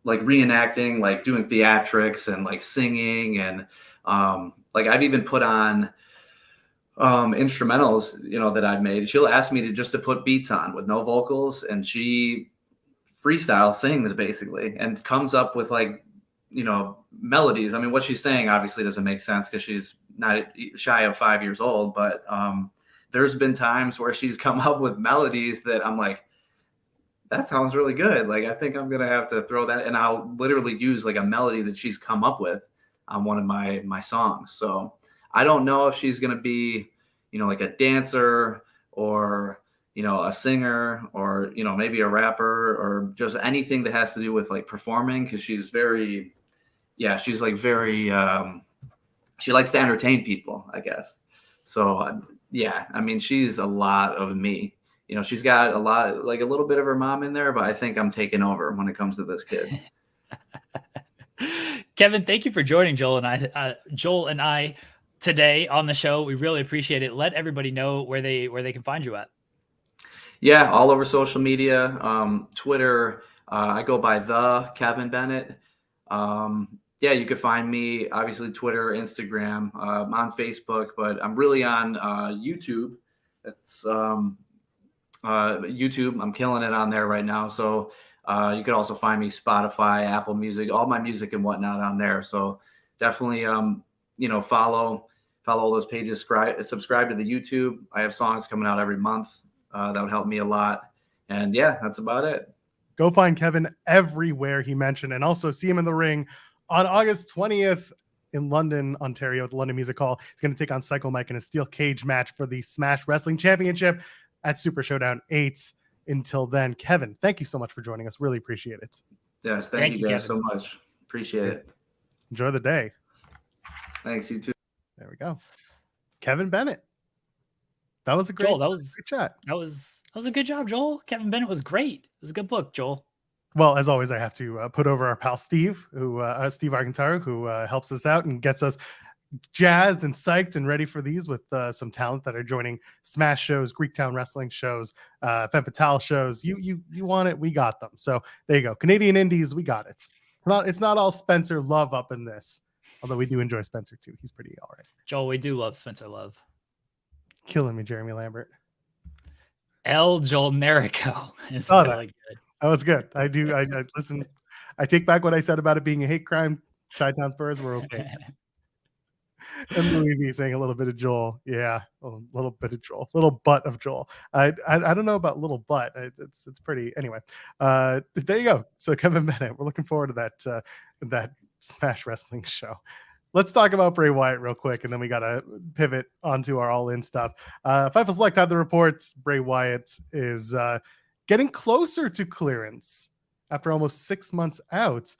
like reenacting, like doing theatrics and like singing. And like I've even put on instrumentals, that I've made. She'll ask me to put beats on with no vocals, and she freestyle sings basically and comes up with like, melodies. I mean, what she's saying obviously doesn't make sense because she's not shy of 5 years old, but there's been times where she's come up with melodies that I'm like, that sounds really good. Like, I think I'm going to have to throw that. And I'll literally use like a melody that she's come up with on one of my songs. So I don't know if she's going to be, like a dancer or, a singer or, maybe a rapper or just anything that has to do with like performing. Cause she's she's like very, she likes to entertain people, I guess. So I mean, she's a lot of me. She's got like a little bit of her mom in there, but I think I'm taking over when it comes to this kid. Kevin, thank you for joining Joel and I today on the show. We really appreciate it. Let everybody know where they can find you at. Yeah, all over social media, Twitter. I go by the Kevin Bennett. You could find me obviously Twitter, Instagram, on Facebook, but I'm really on YouTube. It's YouTube. I'm killing it on there right now. So you could also find me Spotify, Apple Music, all my music and whatnot on there. So definitely, follow all those pages, subscribe to the YouTube. I have songs coming out every month. That would help me a lot. And yeah, that's about it. Go find Kevin everywhere he mentioned, and also see him in the ring on August 20th in London, Ontario, at the London Music Hall. He's going to take on Psycho Mike in a steel cage match for the Smash Wrestling Championship at Super Showdown 8. Until then, Kevin, thank you so much for joining us. Really appreciate it. Yes, thank you guys so much. Appreciate it. Enjoy the day. Thanks, you too. There we go. Kevin Bennett. That was a great, Joel, that was great chat. That was a good job, Joel. Kevin Bennett was great. It was a good book, Joel. Well, as always, I have to put over our pal Steve, Steve Argentaro, who helps us out and gets us jazzed and psyched and ready for these with some talent that are joining Smash shows, Greektown wrestling shows, Femme Fatale shows. You want it, we got them. So there you go. Canadian Indies, we got it. It's not all Spencer Love up in this, although we do enjoy Spencer too. He's pretty all right. Joel, we do love Spencer Love. Killing me, Jeremy Lambert. El Joel Nerico is really good. That was good. I listen. I take back what I said about it being a hate crime. Chi-Town Spurs were okay. And Louis V saying a little bit of Joel. Yeah, a little bit of Joel. Little butt of Joel. I don't know about little butt. It's pretty. Anyway, there you go. So Kevin Bennett, we're looking forward to that Smash Wrestling show. Let's talk about Bray Wyatt real quick, and then we got to pivot onto our all-in stuff. Fightful Select had the reports. Bray Wyatt is getting closer to clearance after almost 6 months out.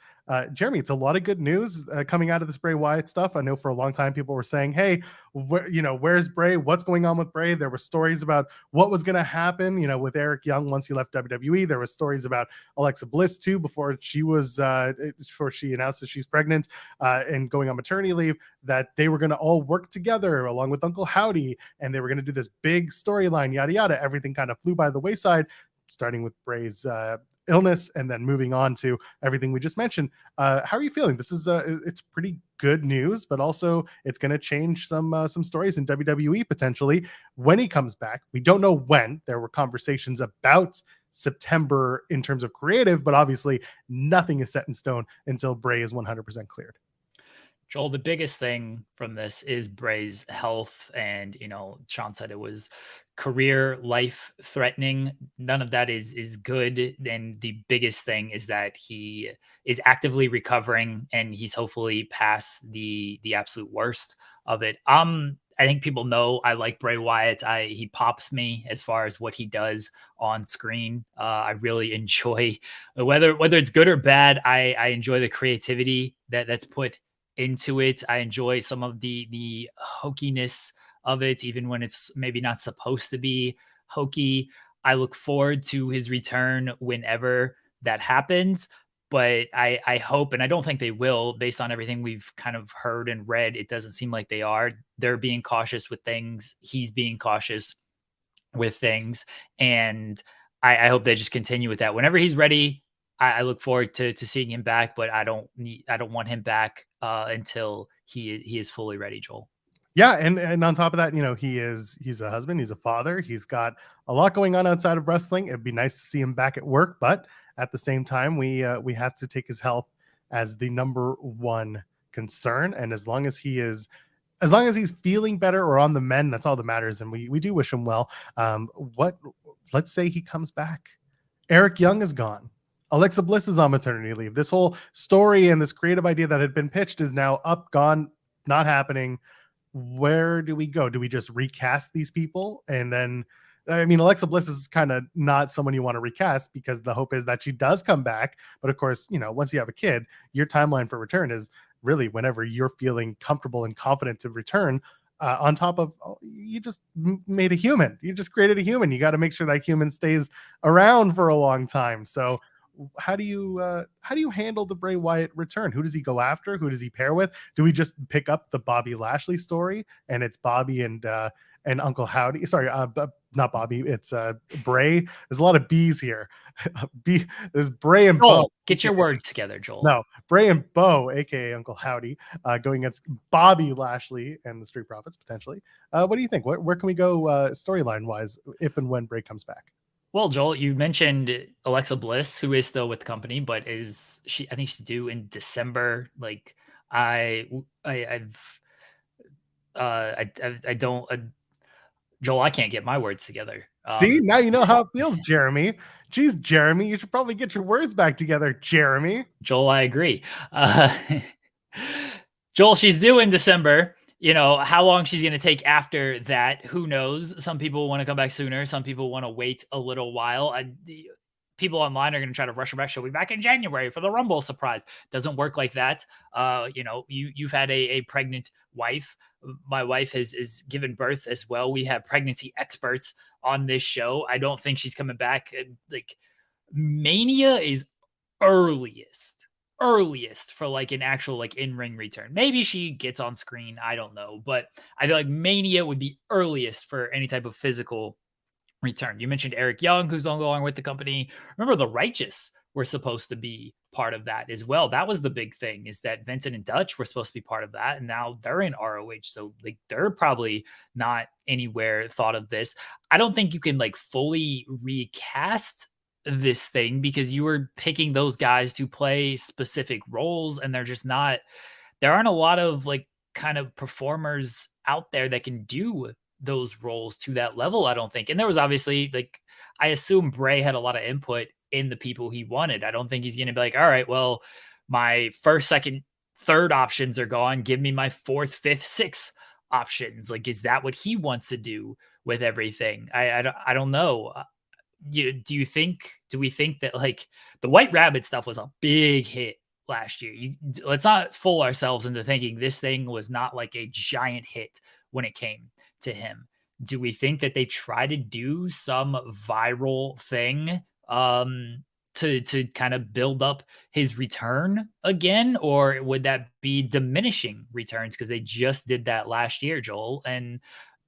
Jeremy, it's a lot of good news coming out of this Bray Wyatt stuff. I know for a long time people were saying, hey, where's Bray? What's going on with Bray? There were stories about what was going to happen, with Eric Young once he left WWE. There were stories about Alexa Bliss too before she announced that she's pregnant and going on maternity leave, that they were going to all work together along with Uncle Howdy, and they were going to do this big storyline, yada, yada. Everything kind of flew by the wayside, starting with Bray's illness and then moving on to everything we just mentioned. How are you feeling? This is it's pretty good news, but also it's going to change some stories in WWE potentially when he comes back. We don't know when. There were conversations about September in terms of creative, but obviously nothing is set in stone until Bray is 100% cleared. Joel, the biggest thing from this is Bray's health. And, Sean said it was career life threatening. None of that is good. And the biggest thing is that he is actively recovering and he's hopefully past the absolute worst of it. I think people know I like Bray Wyatt. He pops me as far as what he does on screen. I really enjoy whether it's good or bad. I enjoy the creativity that's put into it. I enjoy some of the hokiness of it, even when it's maybe not supposed to be hokey. I look forward to his return whenever that happens. But I hope, and I don't think they will, based on everything we've kind of heard and read. It doesn't seem like they are. They're being cautious with things. He's being cautious with things. And I hope they just continue with that. Whenever he's ready, I look forward to seeing him back, but I don't want him back until he is fully ready, Joel. Yeah, and on top of that, he's a husband, he's a father, he's got a lot going on outside of wrestling. It'd be nice to see him back at work, but at the same time, we have to take his health as the number one concern. And as long as he's feeling better or on the mend, that's all that matters. And we do wish him well. Let's say he comes back. Eric Young is gone. Alexa Bliss is on maternity leave. This whole story and this creative idea that had been pitched is now up, gone, not happening. Where do we go? Do we just recast these people? And then, I mean, Alexa Bliss is kind of not someone you want to recast because the hope is that she does come back. But of course, once you have a kid, your timeline for return is really whenever you're feeling comfortable and confident to return. On top of, you just made a human. You just created a human. You got to make sure that human stays around for a long time. So how do you handle the Bray Wyatt return? Who does he go after? Who does he pair with? Do we just pick up the Bobby Lashley story and it's Bobby and Uncle Howdy? Sorry, not Bobby. It's Bray. There's a lot of B's here. There's Bray and Joel, Bo. get your words together, Joel. No, Bray and Bo, aka Uncle Howdy, going against Bobby Lashley and the Street Profits potentially. What do you think? Where can we go storyline wise if and when Bray comes back? Well, Joel, you mentioned Alexa Bliss, who is still with the company, but I think she's due in December. Like Joel, I can't get my words together. See, now you know how it feels, Jeremy. Jeez, Jeremy, you should probably get your words back together, Jeremy. Joel, I agree. Joel, she's due in December. How long she's going to take after that, who knows? Some people want to come back sooner. Some people want to wait a little while. People online are going to try to rush her back. She'll be back in January for the Rumble surprise. Doesn't work like that. You've had a pregnant wife. My wife has given birth as well. We have pregnancy experts on this show. I don't think she's coming back. Like, Mania is earliest for like an actual like in-ring return. Maybe she gets on screen, I don't know, but I feel like Mania would be earliest for any type of physical return. You mentioned Eric Young, who's no longer with the company. Remember, the Righteous were supposed to be part of that as well. That was the big thing, is that Vincent and Dutch were supposed to be part of that, and now they're in ROH, so like they're probably not anywhere thought of this. I don't think you can like fully recast this thing because you were picking those guys to play specific roles, and there aren't a lot of like kind of performers out there that can do those roles to that level, I don't think. And there was obviously, like, I assume Bray had a lot of input in the people he wanted. I don't think he's going to be like, all right, well, my first, second, third options are gone. Give me my fourth, fifth, sixth options. Like, is that what he wants to do with everything? I don't know. Do we think that like the White Rabbit stuff was a big hit last year? Let's not fool ourselves into thinking this thing was not like a giant hit when it came to him. Do we think that they try to do some viral thing to kind of build up his return again, or would that be diminishing returns because they just did that last year, Joel? And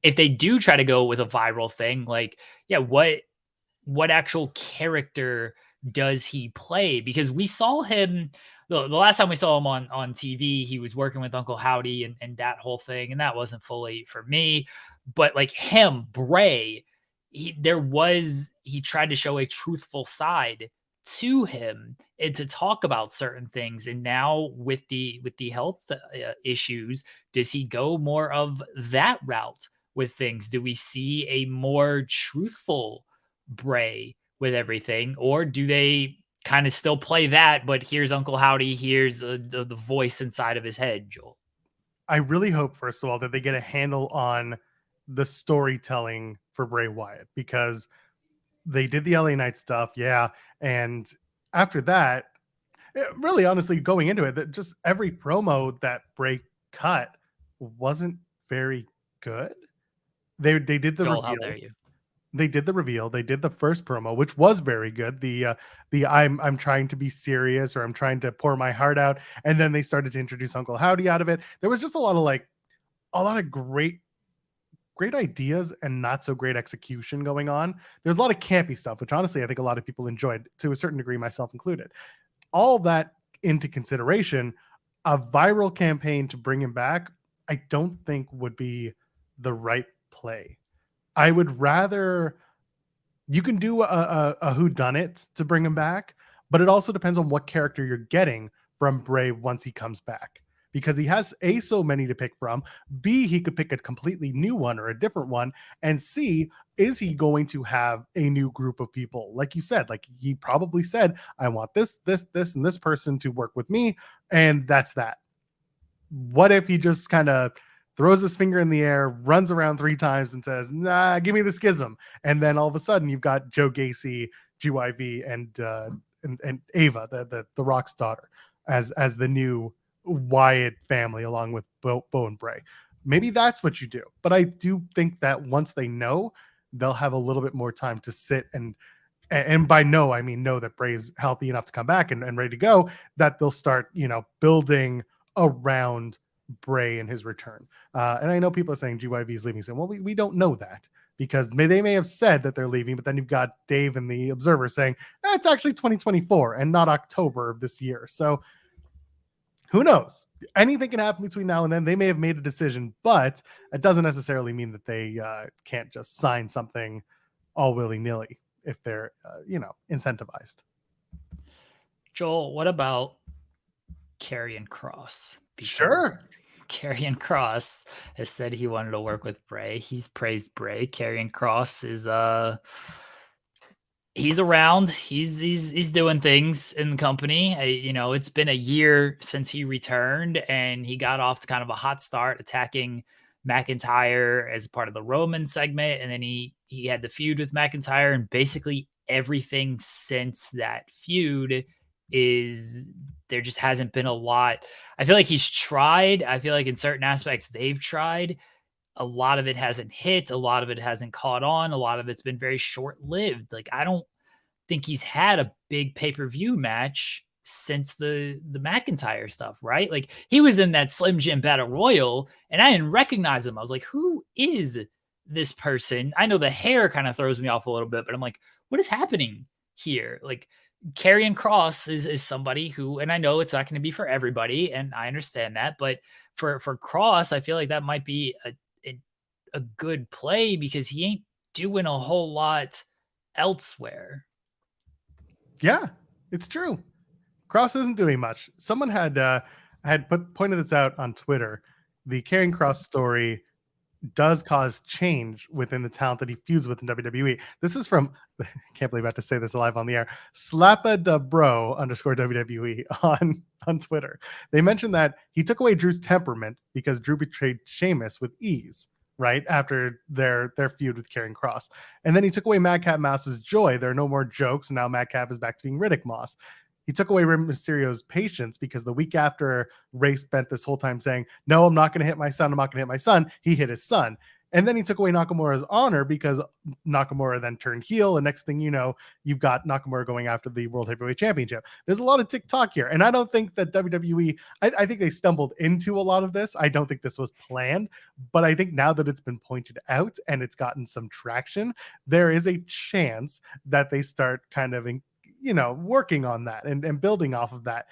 if they do try to go with a viral thing, like, yeah, what actual character does he play? Because we saw him the last time we saw him on TV, he was working with Uncle Howdy and that whole thing, and that wasn't fully for me. But like him, Bray, he tried to show a truthful side to him and to talk about certain things. And now with the health issues, does he go more of that route with things? Do we see a more truthful Bray with everything, or do they kind of still play that, but here's Uncle Howdy, here's the voice inside of his head, Joel? I really hope, first of all, that they get a handle on the storytelling for Bray Wyatt, because they did the LA Knight stuff, yeah, and after that, really honestly going into it, that just every promo that Bray cut wasn't very good. They did the Joel, reveal. how dare you? They did the reveal. They did the first promo, which was very good. The I'm trying to be serious, or I'm trying to pour my heart out, and then they started to introduce Uncle Howdy out of it. There was just a lot of great ideas and not so great execution going on. There's a lot of campy stuff, which honestly I think a lot of people enjoyed, to a certain degree, myself included. All that into consideration, a viral campaign to bring him back, I don't think would be the right play. I would rather, you can do a whodunit to bring him back, but it also depends on what character you're getting from Bray once he comes back, because he has A, so many to pick from, B, he could pick a completely new one or a different one, and C, is he going to have a new group of people? Like you said, like he probably said, I want this, and this person to work with me, and that's that. What if he just kind of throws his finger in the air, runs around 3 times, and says, "Nah, give me the schism," and then all of a sudden you've got Joe Gacy, GYV, and Ava, the Rock's daughter, as the new Wyatt family, along with Bo and Bray. Maybe that's what you do. But I do think that once they know, they'll have a little bit more time to sit and by no, I mean know that Bray's healthy enough to come back and ready to go, that they'll start, building around Bray and his return. And I know people are saying GYV is leaving soon. Well, we don't know that, because they may have said that they're leaving, but then you've got Dave and the Observer saying it's actually 2024 and not October of this year. So who knows? Anything can happen between now and then. They may have made a decision, but it doesn't necessarily mean that they can't just sign something all willy-nilly if they're, incentivized. Joel, what about Karrion Kross? Because sure. Karrion Kross has said he wanted to work with Bray. He's praised Bray. Karrion Kross is he's around. He's doing things in the company. It's been a year since he returned, and he got off to kind of a hot start, attacking McIntyre as part of the Roman segment, and then he had the feud with McIntyre, and basically everything since that feud is, there just hasn't been a lot. I feel like he's tried. I feel like in certain aspects they've tried. A lot of it hasn't hit. A lot of it hasn't caught on. A lot of it's been very short-lived. Like, I don't think he's had a big pay-per-view match since the McIntyre stuff, right? Like, he was in that Slim Jim Battle Royal, and I didn't recognize him. I was like, who is this person? I know the hair kind of throws me off a little bit, but I'm like, what is happening here? Like, Karrion Kross is somebody who, and I know it's not going to be for everybody, and I understand that, but for Kross, I feel like that might be a good play, because he ain't doing a whole lot elsewhere. Yeah, it's true. Kross isn't doing much. Someone had pointed this out on Twitter. The Karrion Kross story does cause change within the talent that he fused with in WWE. This is from, I can't believe I have to say this live on the air, Slappa_WWE on Twitter. They mentioned that he took away Drew's temperament because Drew betrayed Sheamus with ease, right after their feud with Karrion Kross. And then he took away Madcap Moss's joy. There are no more jokes, and now Madcap is back to being Riddick Moss. He took away Rey Mysterio's patience, because the week after Rey spent this whole time saying, no, I'm not going to hit my son, I'm not going to hit my son, he hit his son. And then he took away Nakamura's honor, because Nakamura then turned heel, and next thing you know, you've got Nakamura going after the World Heavyweight Championship. There's a lot of TikTok here, and I don't think that WWE, I think they stumbled into a lot of this. I don't think this was planned, but I think now that it's been pointed out and it's gotten some traction, there is a chance that they start kind of working on that and building off of that.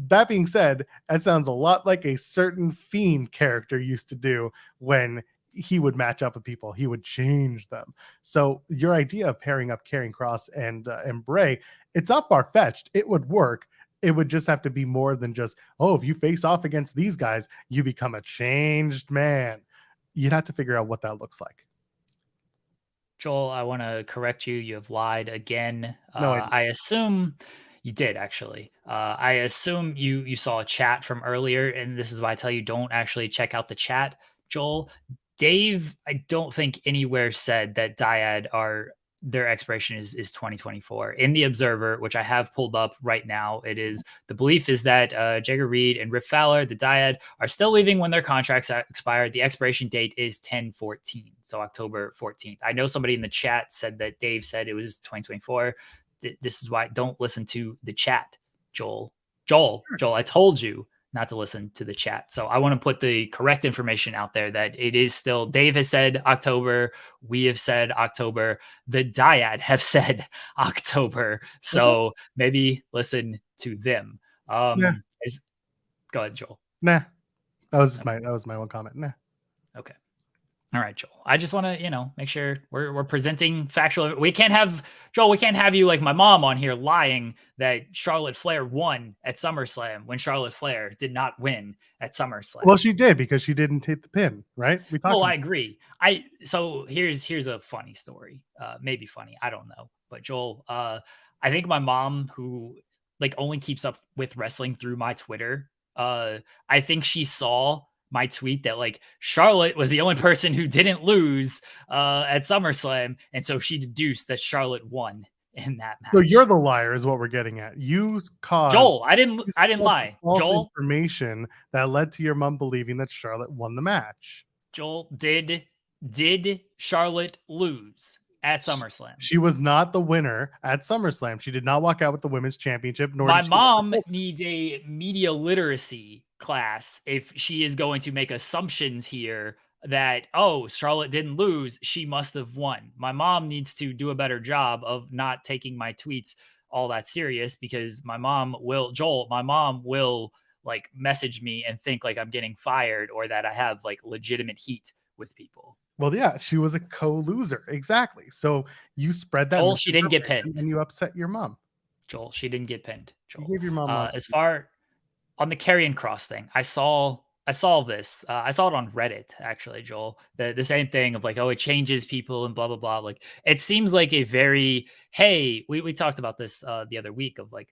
That being said, that sounds a lot like a certain Fiend character used to do when he would match up with people. He would change them. So your idea of pairing up Karrion Kross and Bray, it's not far-fetched. It would work. It would just have to be more than just, oh, if you face off against these guys, you become a changed man. You'd have to figure out what that looks like. Joel, I want to correct you. You have lied again. No, I assume you did, actually. I assume you saw a chat from earlier, and this is why I tell you don't actually check out the chat, Joel. Dave, I don't think anywhere said that Dyad are their expiration is 2024. In the Observer, which I have pulled up right now, it is the belief is that Jagger Reed and Rip Fowler, the Dyad, are still leaving when their contracts expire. The expiration date is 10/14, so October 14th. I know somebody in the chat said that Dave said it was 2024. This is why don't listen to the chat, Joel. Joel, I told you not to listen to the chat. So I want to put the correct information out there that it is still, Dave has said October. We have said October. The Dyad have said October. So maybe listen to them. Go ahead, Joel. Nah, that was my one comment. Nah. Okay. All right, Joel. I just want to, make sure we're presenting factual. We can't have you like my mom on here lying that Charlotte Flair won at SummerSlam when Charlotte Flair did not win at SummerSlam. Well, she did because she didn't hit the pin, right? I agree. So here's a funny story. Maybe funny. I don't know. But Joel, I think my mom, who like only keeps up with wrestling through my Twitter, I think she saw my tweet that like Charlotte was the only person who didn't lose at SummerSlam, and so she deduced that Charlotte won in that match. So you're the liar, is what we're getting at. You caused Joel. I didn't lie. False Joel, information that led to your mom believing that Charlotte won the match. Joel, did Charlotte lose at SummerSlam? She was not the winner at SummerSlam. She did not walk out with the women's championship. Nor my mom needs a media literacy class if she is going to make assumptions here that, oh, Charlotte didn't lose, she must have won. My mom needs to do a better job of not taking my tweets all that serious, because my mom will like message me and think like I'm getting fired or that I have like legitimate heat with people. Well, yeah, she was a co-loser. Exactly. So you spread that. Joel, she didn't get pinned. And you upset your mom. Joel, she didn't get pinned. Joel. You gave your mom as far on the Karrion Kross thing, I saw this. I saw it on Reddit, actually, Joel. The same thing of like, oh, it changes people and blah, blah, blah. Like, it seems like a very, hey, we talked about this the other week of like,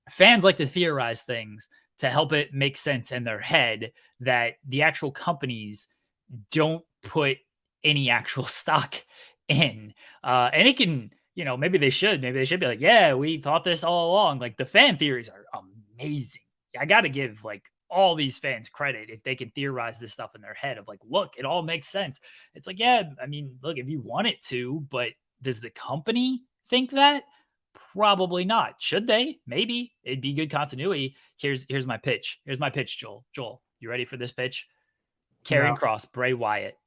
fans like to theorize things to help it make sense in their head that the actual companies don't put any actual stock in. And it can, maybe they should be like, yeah, we thought this all along. Like, the fan theories are amazing. I got to give like all these fans credit if they can theorize this stuff in their head of like, look, it all makes sense. It's like, yeah, I mean, look, if you want it to, but does the company think that? Probably not. Should they? Maybe. It'd be good continuity. Here's my pitch. Here's my pitch, Joel. Joel, you ready for this pitch? Karrion Kross, Bray Wyatt.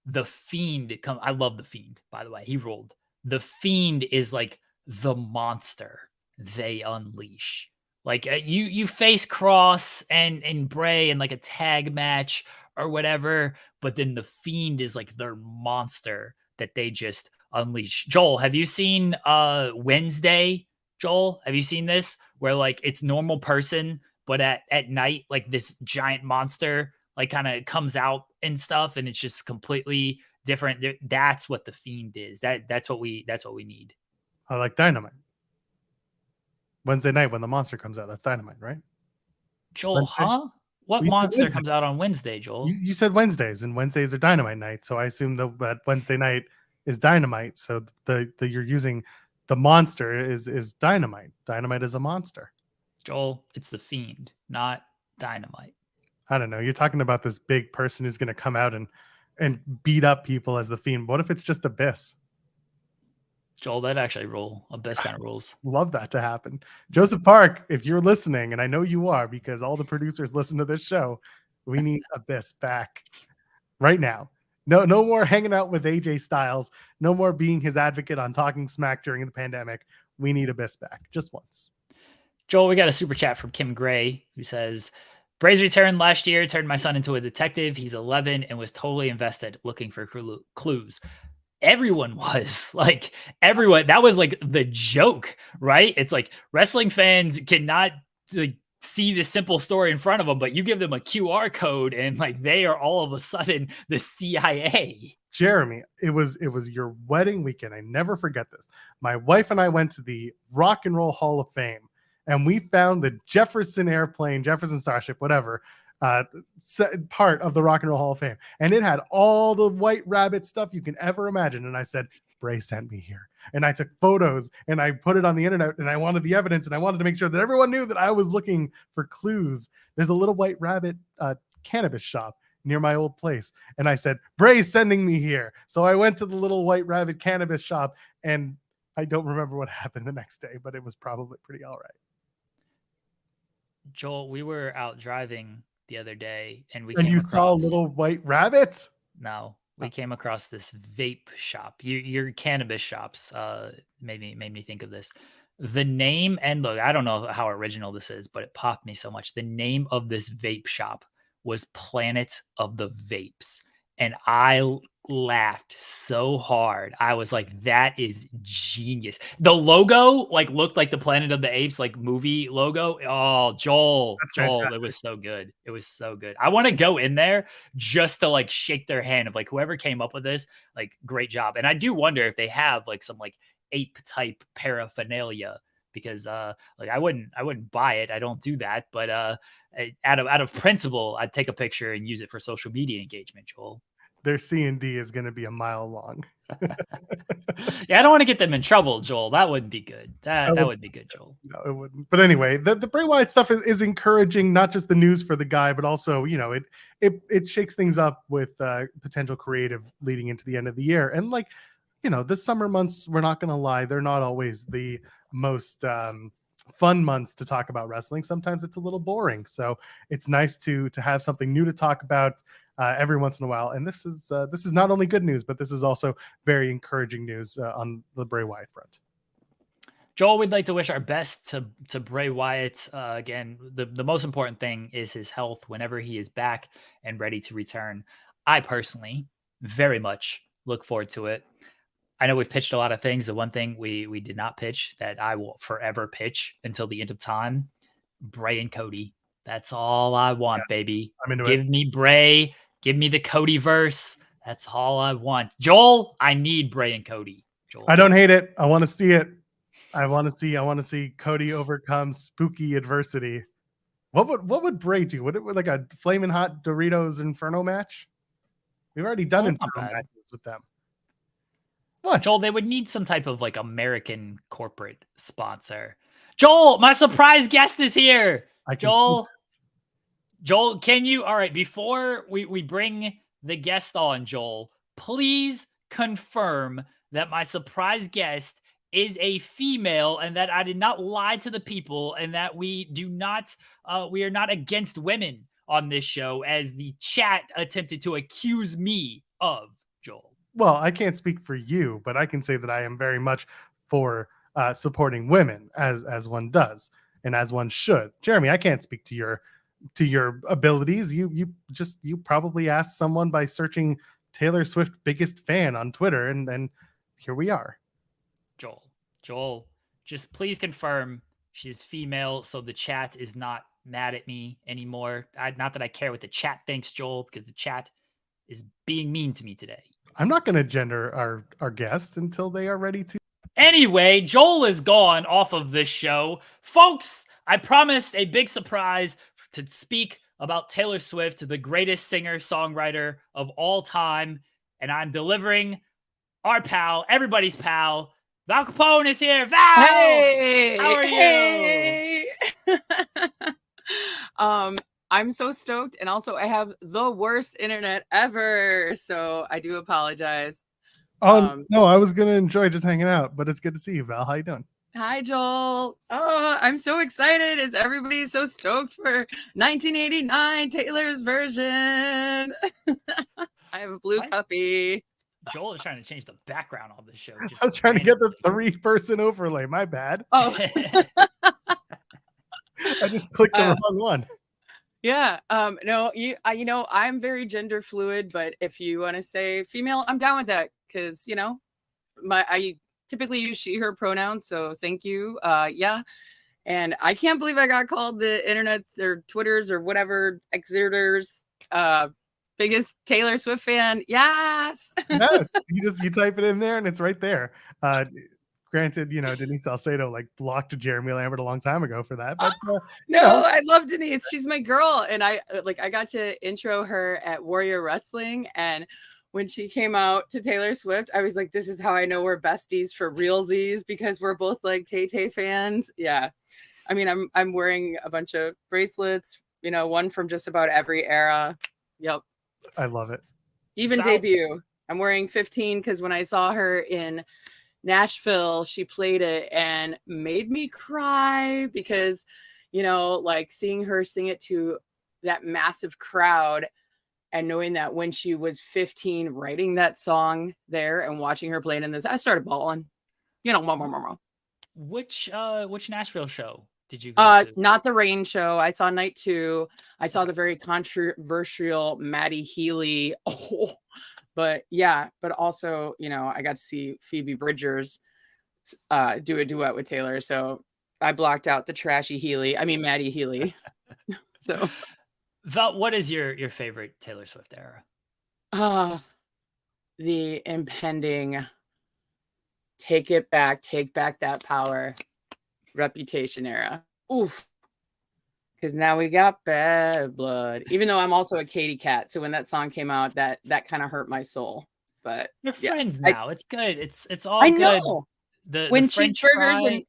The Fiend I love The Fiend, by the way. He ruled. The Fiend is like the monster they unleash. Like you face Kross and Bray in like a tag match or whatever, but then the Fiend is like their monster that they just unleash. Joel, have you seen Wednesday? Joel, have you seen this? Where like it's normal person, but at night, like this giant monster like kind of comes out and stuff, and it's just completely different. That's what the Fiend is. That's what we need. I like Dynamite. Wednesday night when the monster comes out, that's Dynamite, right? Joel, Wednesdays? What monster comes out on Wednesday, Joel? You said Wednesdays, and Wednesdays are Dynamite night, so I assume that Wednesday night is Dynamite. So the you're using the monster is Dynamite. Dynamite is a monster. Joel, it's the Fiend, not Dynamite. I don't know. You're talking about this big person who's going to come out and beat up people as the Fiend. What if it's just Abyss? Joel, that actually rule. Abyss kind of rules. Love that to happen. Joseph Park, if you're listening, and I know you are because all the producers listen to this show, we need Abyss back right now. No more hanging out with AJ Styles. No more being his advocate on Talking Smack during the pandemic. We need Abyss back just once. Joel, we got a super chat from Kim Gray who says, Bray's return last year turned my son into a detective. He's 11 and was totally invested looking for clues. Everyone was like, everyone. That was like the joke, right? It's like wrestling fans cannot like see the simple story in front of them, but you give them a QR code and like they are all of a sudden the CIA. Jeremy, it was your wedding weekend. I never forget this. My wife and I went to the Rock and Roll Hall of Fame, and we found the Jefferson Starship, whatever, part of the Rock and Roll Hall of Fame. And it had all the White Rabbit stuff you can ever imagine. And I said, Bray sent me here. And I took photos and I put it on the internet, and I wanted the evidence, and I wanted to make sure that everyone knew that I was looking for clues. There's a little White Rabbit cannabis shop near my old place. And I said, Bray's sending me here. So I went to the little White Rabbit cannabis shop, and I don't remember what happened the next day, but it was probably pretty all right. Joel, we were out driving the other day, and saw a little White Rabbit? No, we came across this vape shop. Your cannabis shops made me think of this. The name, and look, I don't know how original this is, but it popped me so much. The name of this vape shop was Planet of the Vapes. And I laughed so hard. I was like, that is genius. The logo looked like the Planet of the Apes movie logo. Oh, Joel, it was so good. It was so good. I want to go in there just to shake their hand of whoever came up with this, great job. And I do wonder if they have some ape type paraphernalia, because I wouldn't buy it. I don't do that, but out of principle, I'd take a picture and use it for social media engagement, Joel. Their C&D is going to be a mile long. Yeah, I don't want to get them in trouble, Joel. That wouldn't be good. That would be good, Joel. No, it wouldn't. But anyway, the Bray Wyatt stuff is encouraging, not just the news for the guy, but also, it shakes things up with potential creative leading into the end of the year. And the summer months, we're not going to lie, they're not always the most fun months to talk about wrestling. Sometimes it's a little boring. So it's nice to have something new to talk about every once in a while. And this is not only good news, but this is also very encouraging news on the Bray Wyatt front. Joel, we'd like to wish our best to Bray Wyatt. Again, the most important thing is his health whenever he is back and ready to return. I personally very much look forward to it. I know we've pitched a lot of things. The one thing we did not pitch that I will forever pitch until the end of time, Bray and Cody. That's all I want, baby. I'm into Give me Bray. Give me the Cody verse. That's all I want. Joel, I need Bray and Cody. Joel. I don't hate it. I want to see it. I want to see Cody overcome spooky adversity. What would Bray do? Would it like a flaming hot Doritos Inferno match? We've already done Inferno matches with them. What? Joel, they would need some type of American corporate sponsor. Joel, my surprise guest is here. Joel, can you, all right, before we bring the guest on, Joel, please confirm that my surprise guest is a female and that I did not lie to the people and that we are not against women on this show as the chat attempted to accuse me of, Joel. Well, I can't speak for you, but I can say that I am very much for supporting women as one does and as one should. Jeremy, I can't speak to your abilities. You probably asked someone by searching Taylor Swift biggest fan on Twitter, and here we are. Joel, just please confirm she's female so the chat is not mad at me anymore. Not that I care what the chat thinks, Joel, because the chat is being mean to me today. I'm not going to gender our guest until they are ready to. Anyway, Joel is gone off of this show. Folks, I promised a big surprise to speak about Taylor Swift, the greatest singer-songwriter of all time. And I'm delivering our pal, everybody's pal, Val Capone is here. Val! Hey! How are you? Hey! I'm so stoked. And also I have the worst internet ever. So I do apologize. No, I was going to enjoy just hanging out, but it's good to see you, Val. How you doing? Hi, Joel. Oh, I'm so excited. Is everybody so stoked for 1989 Taylor's version? I have a blue puppy. Joel is trying to change the background on this show. I was trying to get the 3-person overlay. My bad. Oh. I just clicked the wrong one. Yeah. No, I'm very gender fluid, but if you want to say female, I'm down with that because, I typically use she, her pronouns. So thank you. Yeah. And I can't believe I got called the internet's or Twitter's or whatever exerters biggest Taylor Swift fan. Yes. Yeah, you type it in there and it's right there. Granted, Denise Salcedo blocked Jeremy Lambert a long time ago for that. But I love Denise. She's my girl. And I got to intro her at Warrior Wrestling. And when she came out to Taylor Swift, I was like, this is how I know we're besties for realsies, because we're both like Tay-Tay fans. Yeah. I mean, I'm wearing a bunch of bracelets, you know, one from just about every era. Yep. I love it. Even debut. I'm wearing 15 because when I saw her in Nashville, she played it and made me cry because, you know, like seeing her sing it to that massive crowd and knowing that when she was 15, writing that song there and watching her play it in this, I started bawling. You know, Which Nashville show did you go to? Not the Rain show. I saw night 2. I saw the very controversial Maddie Healy. Oh, but yeah, but also, you know, I got to see Phoebe Bridgers do a duet with Taylor. So I blocked out the trashy Maddie Healy. So Val, what is your favorite Taylor Swift era? The impending take back that power Reputation era. Oof. Because now we got Bad Blood. Even though I'm also a Katy cat, so when that song came out, that kind of hurt my soul. But you're friends now. It's good. It's all I good. Know. When French cheeseburgers fry, and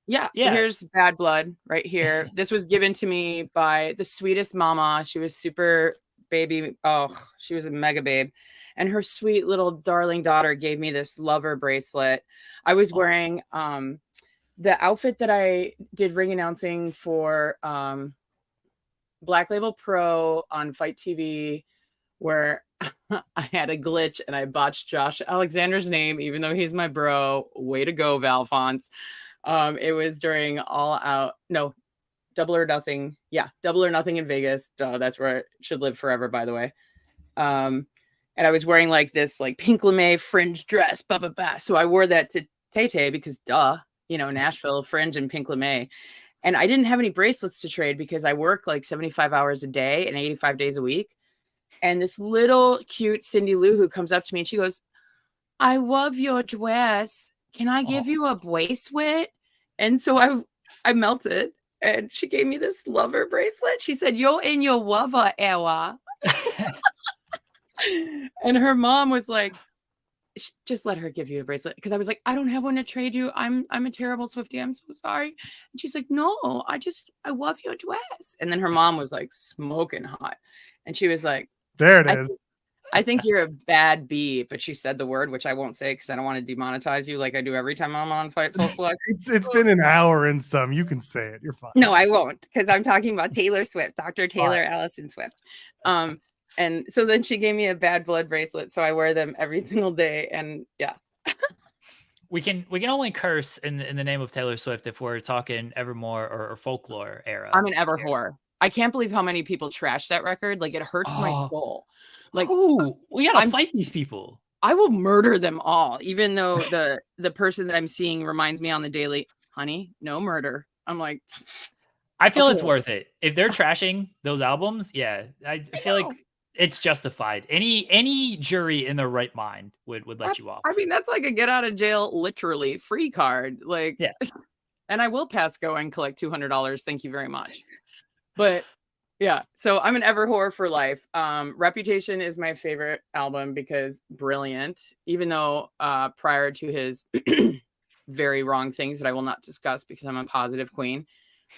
yes. Here's Bad Blood right here. This was given to me by the sweetest mama. She was super baby. Oh, she was a mega babe. And her sweet little darling daughter gave me this lover bracelet. I was wearing the outfit that I did ring announcing for Black Label Pro on Fight TV, where I had a glitch and I botched Josh Alexander's name, even though he's my bro. Way to go, Valfonce. It was during Double or Nothing. Yeah, Double or Nothing in Vegas. That's where it should live forever, by the way. And I was wearing like this like pink lame fringe dress, So I wore that to Tay-Tay because you know, Nashville fringe and pink lame. And I didn't have any bracelets to trade because I work like 75 hours a day and 85 days a week. And this little cute Cindy Lou who comes up to me and she goes, I love your dress. Can I give you a bracelet? And so I melted and she gave me this lover bracelet. She said, you're in your lover era. And her mom was like, just let her give you a bracelet. Because I was like, I don't have one to trade you. I'm a terrible Swiftie. I'm so sorry. And she's like, no, I love your dress. And then her mom was like smoking hot. And she was like, there it is. I think you're a bad bee. But she said the word, which I won't say because I don't want to demonetize you like I do every time I'm on Fightful Select. It's been an hour and some. You can say it. You're fine. No, I won't, because I'm talking about Taylor Swift, Dr. Taylor Allison Swift. And so then she gave me a Bad Blood bracelet. So I wear them every single day. And yeah. We can only curse in the name of Taylor Swift if we're talking Evermore or Folklore era. I'm an ever whore. I can't believe how many people trash that record. Like it hurts my soul. Like, we gotta fight these people. I will murder them all, even though the person that I'm seeing reminds me on the daily, honey, no murder. I'm like, I feel it's worth it. If they're trashing those albums, yeah, I feel like it's justified. Any jury in their right mind would let you off. I mean, that's like a get out of jail, literally free card. Like, yeah. And I will pass go and collect $200. Thank you very much. But yeah, so I'm an ever whore for life. Reputation is my favorite album because brilliant, even though prior to his very wrong things that I will not discuss because I'm a positive queen,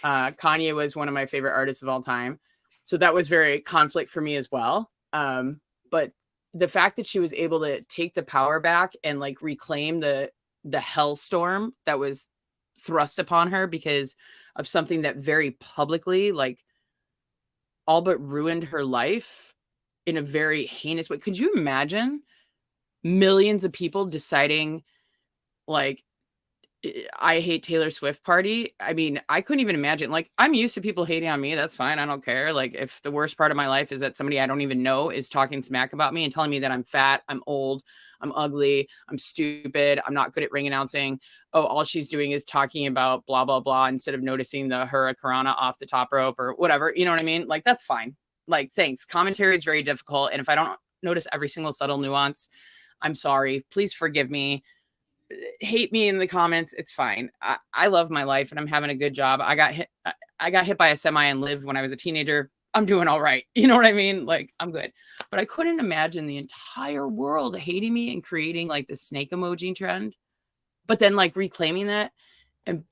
Kanye was one of my favorite artists of all time. So that was very conflict for me as well. But the fact that she was able to take the power back and like reclaim the hellstorm that was thrust upon her because of something that very publicly like all but ruined her life in a very heinous way. Could you imagine millions of people deciding like, I hate Taylor Swift party? I mean, I couldn't even imagine. Like, I'm used to people hating on me. That's fine. I don't care. Like, if the worst part of my life is that somebody I don't even know is talking smack about me and telling me that I'm fat, I'm old, I'm ugly, I'm stupid, I'm not good at ring announcing. Oh, all she's doing is talking about blah, blah, blah, instead of noticing the hurricanrana off the top rope or whatever. You know what I mean? Like, that's fine. Like, thanks. Commentary is very difficult. And if I don't notice every single subtle nuance, I'm sorry. Please forgive me. Hate me in the comments. It's fine. I love my life and I'm having a good job. I got hit by a semi and lived when I was a teenager. I'm doing all right. You know what I mean? Like, I'm good. But I couldn't imagine the entire world hating me and creating like the snake emoji trend, but then like reclaiming that and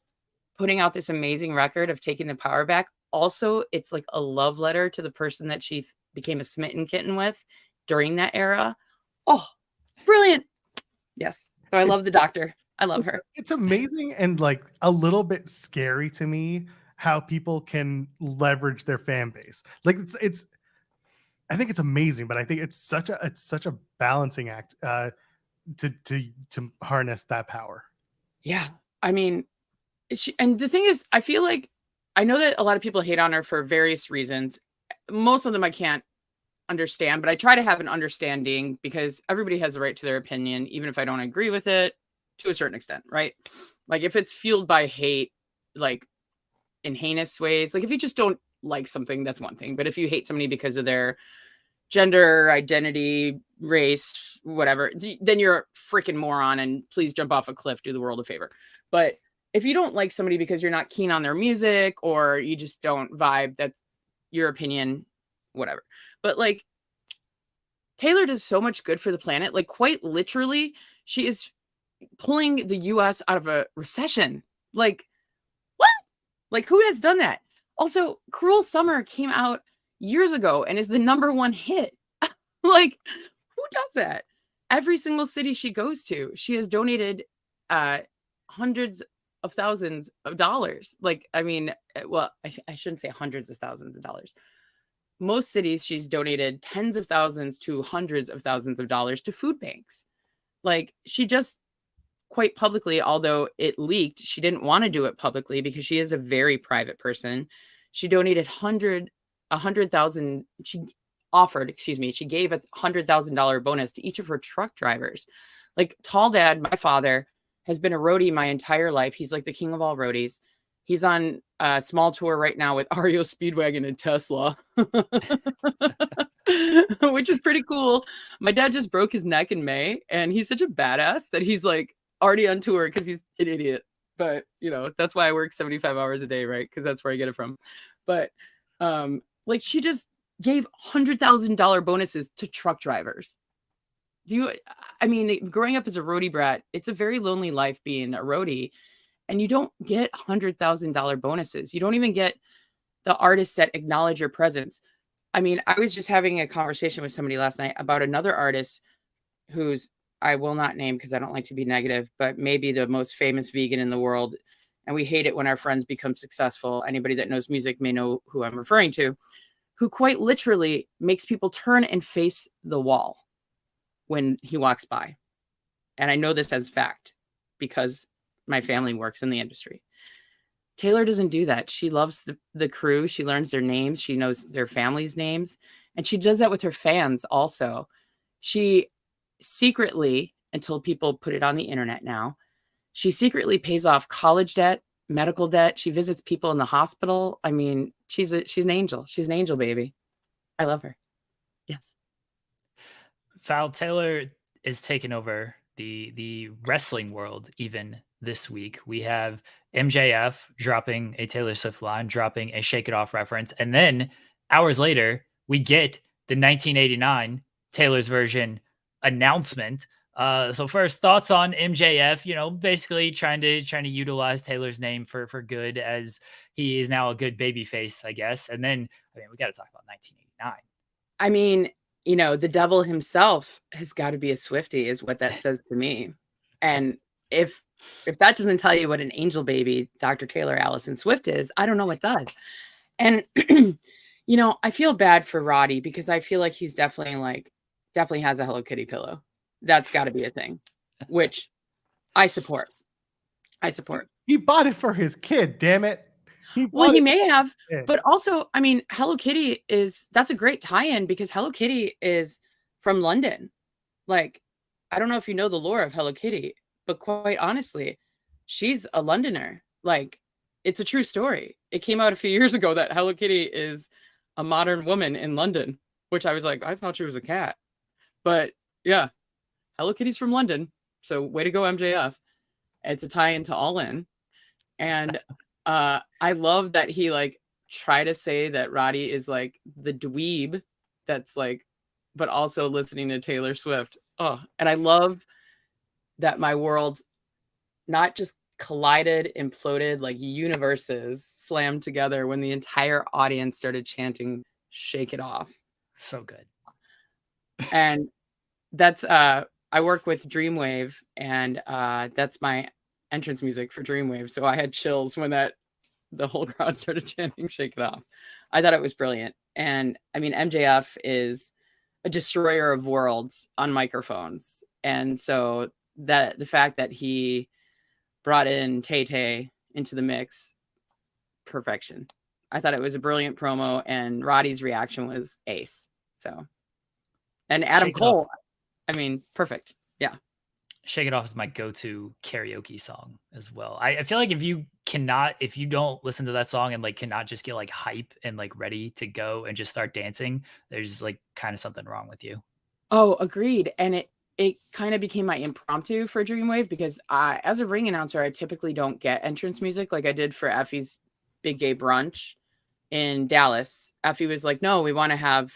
putting out this amazing record of taking the power back. Also, it's like a love letter to the person that she became a smitten kitten with during that era. Oh, brilliant. Yes. So I love the doctor. I love her. It's amazing and like a little bit scary to me how people can leverage their fan base. Like it's I think it's amazing, but I think it's such a balancing act to harness that power. Yeah. I mean, and the thing is, I feel like I know that a lot of people hate on her for various reasons. Most of them I can't understand, but I try to have an understanding because everybody has the right to their opinion, even if I don't agree with it to a certain extent, right? Like if it's fueled by hate, like in heinous ways, like if you just don't like something, that's one thing. But if you hate somebody because of their gender, identity, race, whatever, then you're a freaking moron and please jump off a cliff, do the world a favor. But if you don't like somebody because you're not keen on their music or you just don't vibe, that's your opinion, whatever. But like Taylor does so much good for the planet. Like quite literally, she is pulling the US out of a recession. Like what? Like who has done that? Also, Cruel Summer came out years ago and is the #1 hit. Like who does that? Every single city she goes to, she has donated hundreds of thousands of dollars. Like, I mean, well, I shouldn't say hundreds of thousands of dollars. Most cities she's donated tens of thousands to hundreds of thousands of dollars to food banks. Like she just quite publicly, although it leaked, she didn't want to do it publicly because she is a very private person. She donated $100,000. She gave a $100,000 bonus to each of her truck drivers. Like Tall Dad, my father, has been a roadie my entire life. He's like the king of all roadies. He's on a small tour right now with REO Speedwagon and Tesla, which is pretty cool. My dad just broke his neck in May, and he's such a badass that he's like already on tour because he's an idiot. But, you know, that's why I work 75 hours a day, right? Because that's where I get it from. But like she just gave $100,000 bonuses to truck drivers. I mean, growing up as a roadie brat, it's a very lonely life being a roadie. And you don't get $100,000 bonuses. You don't even get the artists that acknowledge your presence. I mean, I was just having a conversation with somebody last night about another artist who's, I will not name because I don't like to be negative, but maybe the most famous vegan in the world. And we hate it when our friends become successful. Anybody that knows music may know who I'm referring to, who quite literally makes people turn and face the wall when he walks by. And I know this as fact because my family works in the industry. Taylor doesn't do that. She loves the crew. She learns their names. She knows their families' names. And she does that with her fans also. She secretly, until people put it on the internet now, she secretly pays off college debt, medical debt. She visits people in the hospital. I mean, she's an angel. She's an angel, baby. I love her. Yes. Val, Taylor is taking over the wrestling world even this week. We have MJF dropping a Taylor Swift line, dropping a Shake It Off reference. And then hours later, we get the 1989 Taylor's version announcement. So first, thoughts on MJF, you know, basically trying to utilize Taylor's name for good, as he is now a good baby face, I guess. And then, I mean, we got to talk about 1989. I mean, you know, the devil himself has got to be a Swiftie is what that says to me. And if that doesn't tell you what an angel baby Dr. Taylor Allison Swift is, I don't know what does. And, you know, I feel bad for Roddy because I feel like he's definitely has a Hello Kitty pillow. That's got to be a thing, which I support. He bought it for his kid, damn it. He may have, but also, I mean, Hello Kitty that's a great tie-in because Hello Kitty is from London. Like, I don't know if you know the lore of Hello Kitty, but quite honestly, she's a Londoner. Like, it's a true story. It came out a few years ago that Hello Kitty is a modern woman in London, which I was like, I thought she was a cat. But yeah, Hello Kitty's from London. So way to go, MJF. It's a tie-in to All In. And I love that he like try to say that Roddy is like the dweeb that's like but also listening to Taylor Swift. Oh, and I love that my world not just collided, imploded, like universes slammed together when the entire audience started chanting "Shake It Off." So good. And that's I work with Dreamwave, and that's my entrance music for Dreamwave. So I had chills when the whole crowd started chanting "Shake It Off." I thought it was brilliant. And I mean, MJF is a destroyer of worlds on microphones. And so that the fact that he brought in Tay-Tay into the mix, perfection. I thought it was a brilliant promo, and Roddy's reaction was ace. So, and Adam Cole, I mean, perfect. Yeah. Shake It Off is my go-to karaoke song as well. I feel like if you don't listen to that song and like cannot just get like hype and like ready to go and just start dancing, there's like kind of something wrong with you. Oh, agreed. And it kind of became my impromptu for Dreamwave, because as a ring announcer, I typically don't get entrance music like I did for Effie's Big Gay Brunch in Dallas. Effie was like, no, we want to have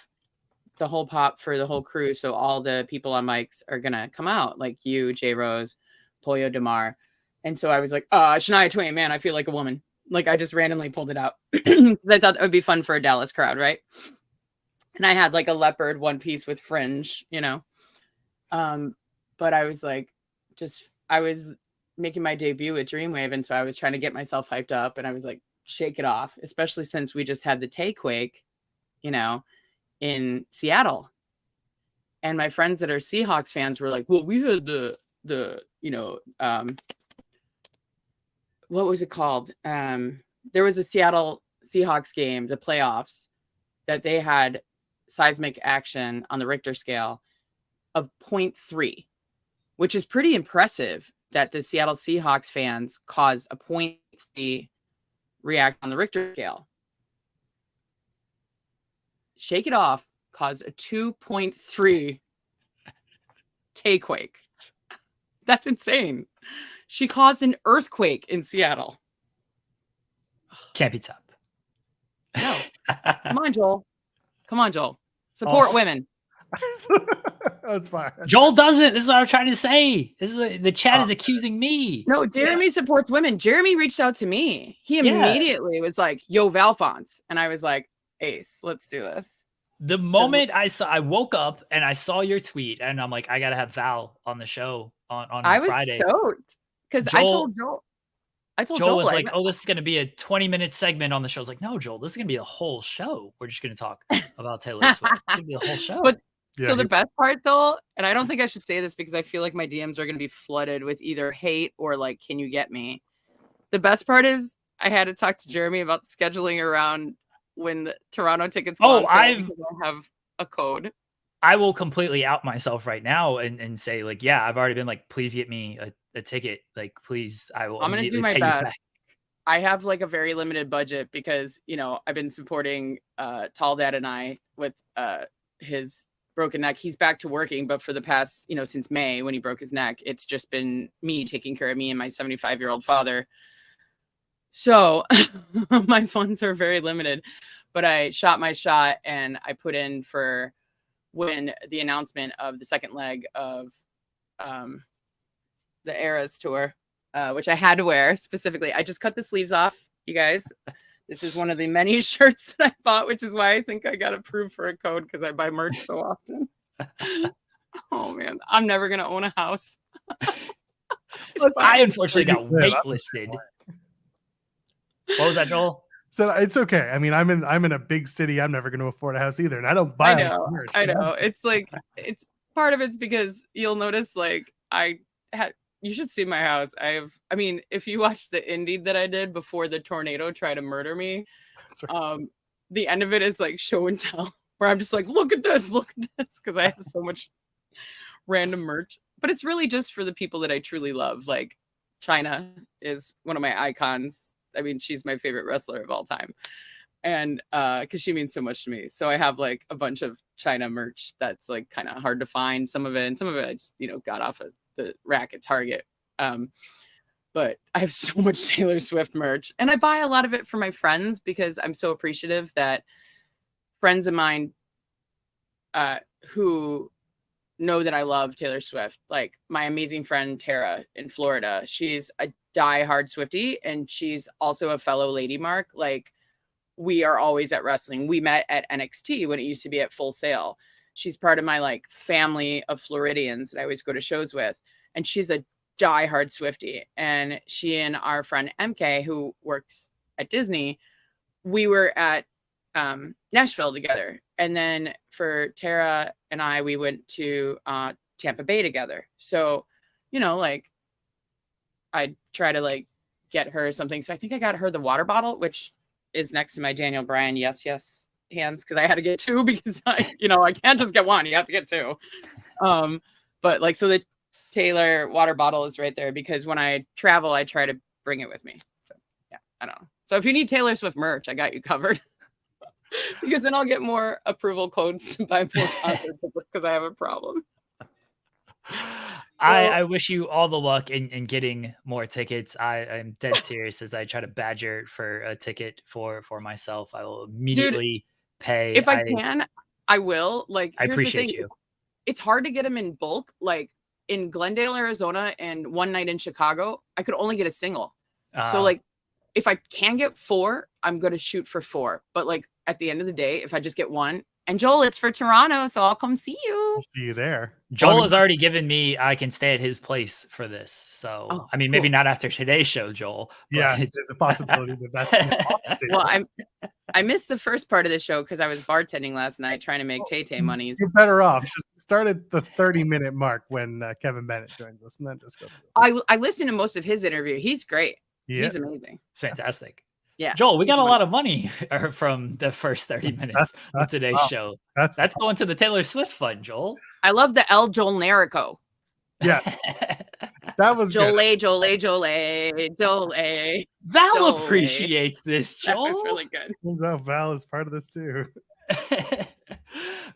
the whole pop for the whole crew. So all the people on mics are going to come out, like you, J Rose, Pollo Demar. And so I was like, Shania Twain, man, I feel like a woman. Like I just randomly pulled it out. I thought that would be fun for a Dallas crowd, right? And I had like a leopard one piece with fringe, you know. But I was like, I was making my debut with Dreamwave. And so I was trying to get myself hyped up, and I was like, shake it off, especially since we just had the Tay-Quake, you know, in Seattle. And my friends that are Seahawks fans were like, well, we had the you know, what was it called? There was a Seattle Seahawks game, the playoffs, that they had seismic action on the Richter scale of 0.3, which is pretty impressive that the Seattle Seahawks fans caused a 0.3 react on the Richter scale. Shake It Off caused a 2.3 Tay-Quake. That's insane. She caused an earthquake in Seattle. Can't be topped. No. Come on, Joel. Come on, Joel. Support women. That's fine. Joel doesn't. This is what I'm trying to say. This is the chat is accusing me. No, Jeremy supports women. Jeremy reached out to me. He immediately was like, yo, Valfonce. And I was like, ace, let's do this. The moment I woke up and I saw your tweet, and I'm like, I gotta have Val on the show on Friday. I was stoked because I told Joel. Joel was like, oh, this is gonna be a 20-minute segment on the show. I was like, no, Joel, this is gonna be a whole show. We're just gonna talk about Taylor Swift. It's gonna be a whole show. But so the best part though, and I don't think I should say this because I feel like my DMs are gonna be flooded with either hate or like, can you get me? The best part is I had to talk to Jeremy about scheduling around when the Toronto tickets go on sale because I have a code. I will completely out myself right now and say like, yeah, I've already been like, please get me a ticket. Like, please, I'm going to do my best. I have like a very limited budget because, you know, I've been supporting Tall Dad and I with his broken neck. He's back to working, but for the past, you know, since May when he broke his neck, it's just been me taking care of me and my 75-year-old father. So my funds are very limited, but I shot my shot and I put in for when the announcement of the second leg of the Eras tour, which I had to wear specifically. I just cut the sleeves off, you guys. This is one of the many shirts that I bought, which is why I think I got approved for a code because I buy merch so often. Oh man, I'm never gonna own a house. I unfortunately got waitlisted. What was that, Joel? So it's okay. I mean, I'm in a big city. I'm never going to afford a house either, and I don't buy. I know. It's like it's part of it's because you'll notice like you should see my house. I mean, if you watch the indie that I did before the tornado tried to murder me, the end of it is like show and tell, where I'm just like, look at this, because I have so much random merch. But it's really just for the people that I truly love. Like Chyna is one of my icons. I mean, she's my favorite wrestler of all time. And because she means so much to me. So I have like a bunch of Chyna merch that's like kind of hard to find. Some of it I just, you know, got off of the rack at Target. But I have so much Taylor Swift merch. And I buy a lot of it for my friends because I'm so appreciative that friends of mine who know that I love Taylor Swift. Like my amazing friend Tara in Florida, she's a diehard Swiftie, and she's also a fellow Lady Mark. Like we are always at wrestling. We met at NXT when it used to be at Full Sail. She's part of my like family of Floridians that I always go to shows with, and she's a diehard Swiftie. And she and our friend MK, who works at Disney, we were at Nashville together. And then for Tara and I, we went to Tampa Bay together. So, you know, like I try to like get her something. So I think I got her the water bottle, which is next to my Daniel Bryan yes hands, because I had to get two because I can't just get one. You have to get two. But like, so the Taylor water bottle is right there because when I travel, I try to bring it with me. So yeah, I don't know. So if you need Taylor Swift merch, I got you covered. Because then I'll get more approval codes to buy more concert tickets because I have a problem. I wish you all the luck in getting more tickets. I'm dead serious as I try to badger for a ticket for myself. I will immediately pay. If I can, I will. Like, I here's appreciate the thing. you. It's hard to get them in bulk. Like in Glendale, Arizona, and one night in Chicago, I could only get a single. So like, if I can get 4, I'm going to shoot for 4. But like at the end of the day, if I just get 1, and Joel, it's for Toronto, so I'll come see you. I'll see you there. Joel has already given me I can stay at his place for this. So I mean, maybe not after today's show, Joel. Yeah, there's a possibility that's well, I missed the first part of the show because I was bartending last night trying to make Tay monies. You're better off. Just start at the 30-minute mark when Kevin Bennett joins us, and then just go through. I listened to most of his interview. He's great. Yes. He's amazing. Fantastic. Yeah. Joel, we got a lot of money from the first 30 minutes of today's show. That's going to the Taylor Swift fund, Joel. I love the El Joel Nerico. Yeah. That was Joel. Val appreciates this, Joel. That was really good. Turns out Val is part of this too.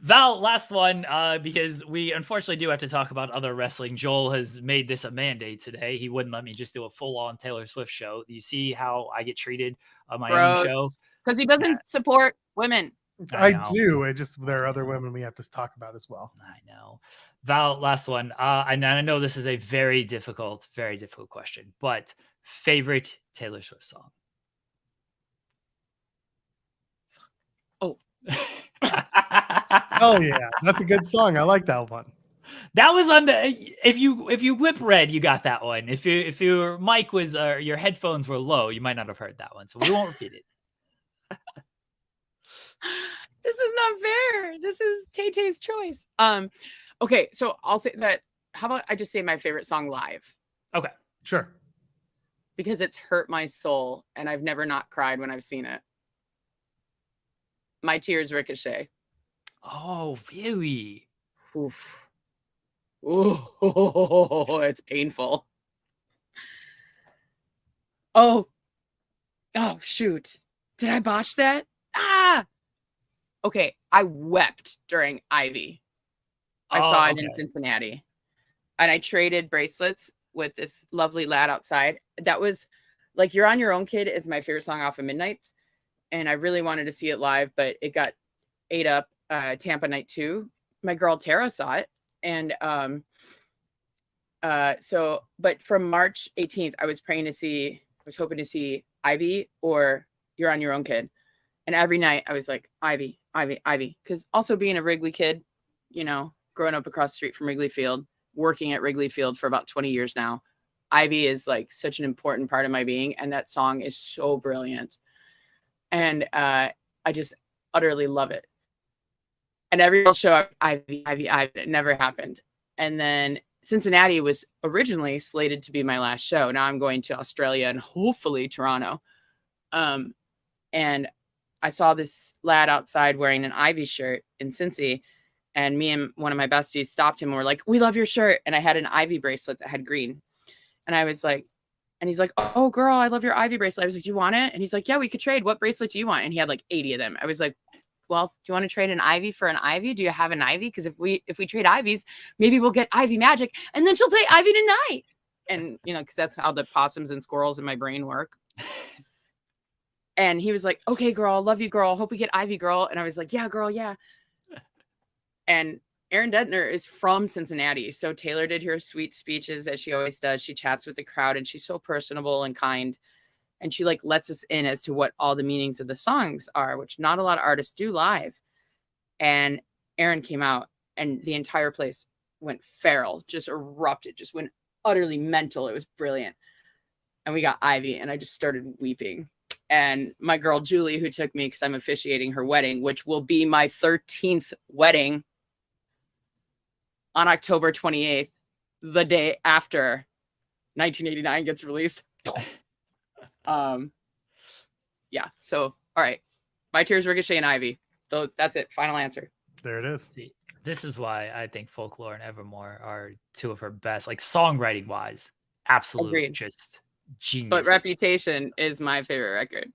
Val, last one, because we unfortunately do have to talk about other wrestling. Joel has made this a mandate today. He wouldn't let me just do a full-on Taylor Swift show. You see how I get treated on my own show? Because he doesn't support women. I do. There are other women we have to talk about as well. I know. Val, last one. And I know this is a very difficult question, but favorite Taylor Swift song? Oh. Oh yeah, that's a good song. I like that one. That was on the if you lip read, you got that one. If your mic was your headphones were low, you might not have heard that one. So we won't repeat it. This is not fair. This is Tay-Tay's choice. Okay, so I'll say that. How about I just say my favorite song live? Okay, sure. Because it's hurt my soul, and I've never not cried when I've seen it. My Tears Ricochet. Oh, really? Oof. Oh, it's painful. Oh, shoot. Did I botch that? Okay, I wept during Ivy. I saw it in Cincinnati. And I traded bracelets with this lovely lad outside. That was like You're on Your Own, Kid is my favorite song off of Midnight's. And I really wanted to see it live, but it got ate up Tampa night 2. My girl Tara saw it. And but from March 18th, I was hoping to see Ivy or You're on Your Own, Kid. And every night I was like, Ivy. Because also being a Wrigley kid, growing up across the street from Wrigley Field, working at Wrigley Field for about 20 years now, Ivy is like such an important part of my being. And that song is so brilliant. And I just utterly love it. And everyone will show up, Ivy. It never happened. And then Cincinnati was originally slated to be my last show. Now I'm going to Australia and hopefully Toronto. And I saw this lad outside wearing an Ivy shirt in Cincy. And me and one of my besties stopped him and were like, we love your shirt. And I had an Ivy bracelet that had green. And I was like, and he's like, oh, girl, I love your Ivy bracelet. I was like, do you want it? And he's like, yeah, we could trade. What bracelet do you want? And he had like 80 of them. I was like, well, do you want to trade an Ivy for an Ivy? Do you have an Ivy? Because if we trade Ivies, maybe we'll get Ivy Magic. And then she'll play Ivy tonight. And, because that's how the possums and squirrels in my brain work. And he was like, okay, girl, love you, girl. Hope we get Ivy, girl. And I was like, yeah, girl, yeah. And Erin Detner is from Cincinnati. So Taylor did her sweet speeches as she always does. She chats with the crowd and she's so personable and kind. And she like lets us in as to what all the meanings of the songs are, which not a lot of artists do live. And Erin came out and the entire place went feral, just erupted, just went utterly mental. It was brilliant. And we got Ivy and I just started weeping. And my girl Julie, who took me because I'm officiating her wedding, which will be my 13th wedding on October 28th, the day after 1989 gets released. Yeah. So, all right. My tears, Ricochet, and Ivy. So that's it. Final answer. There it is. See, this is why I think Folklore and Evermore are two of her best, like songwriting wise, absolute Agreed. just genius. But Reputation is my favorite record.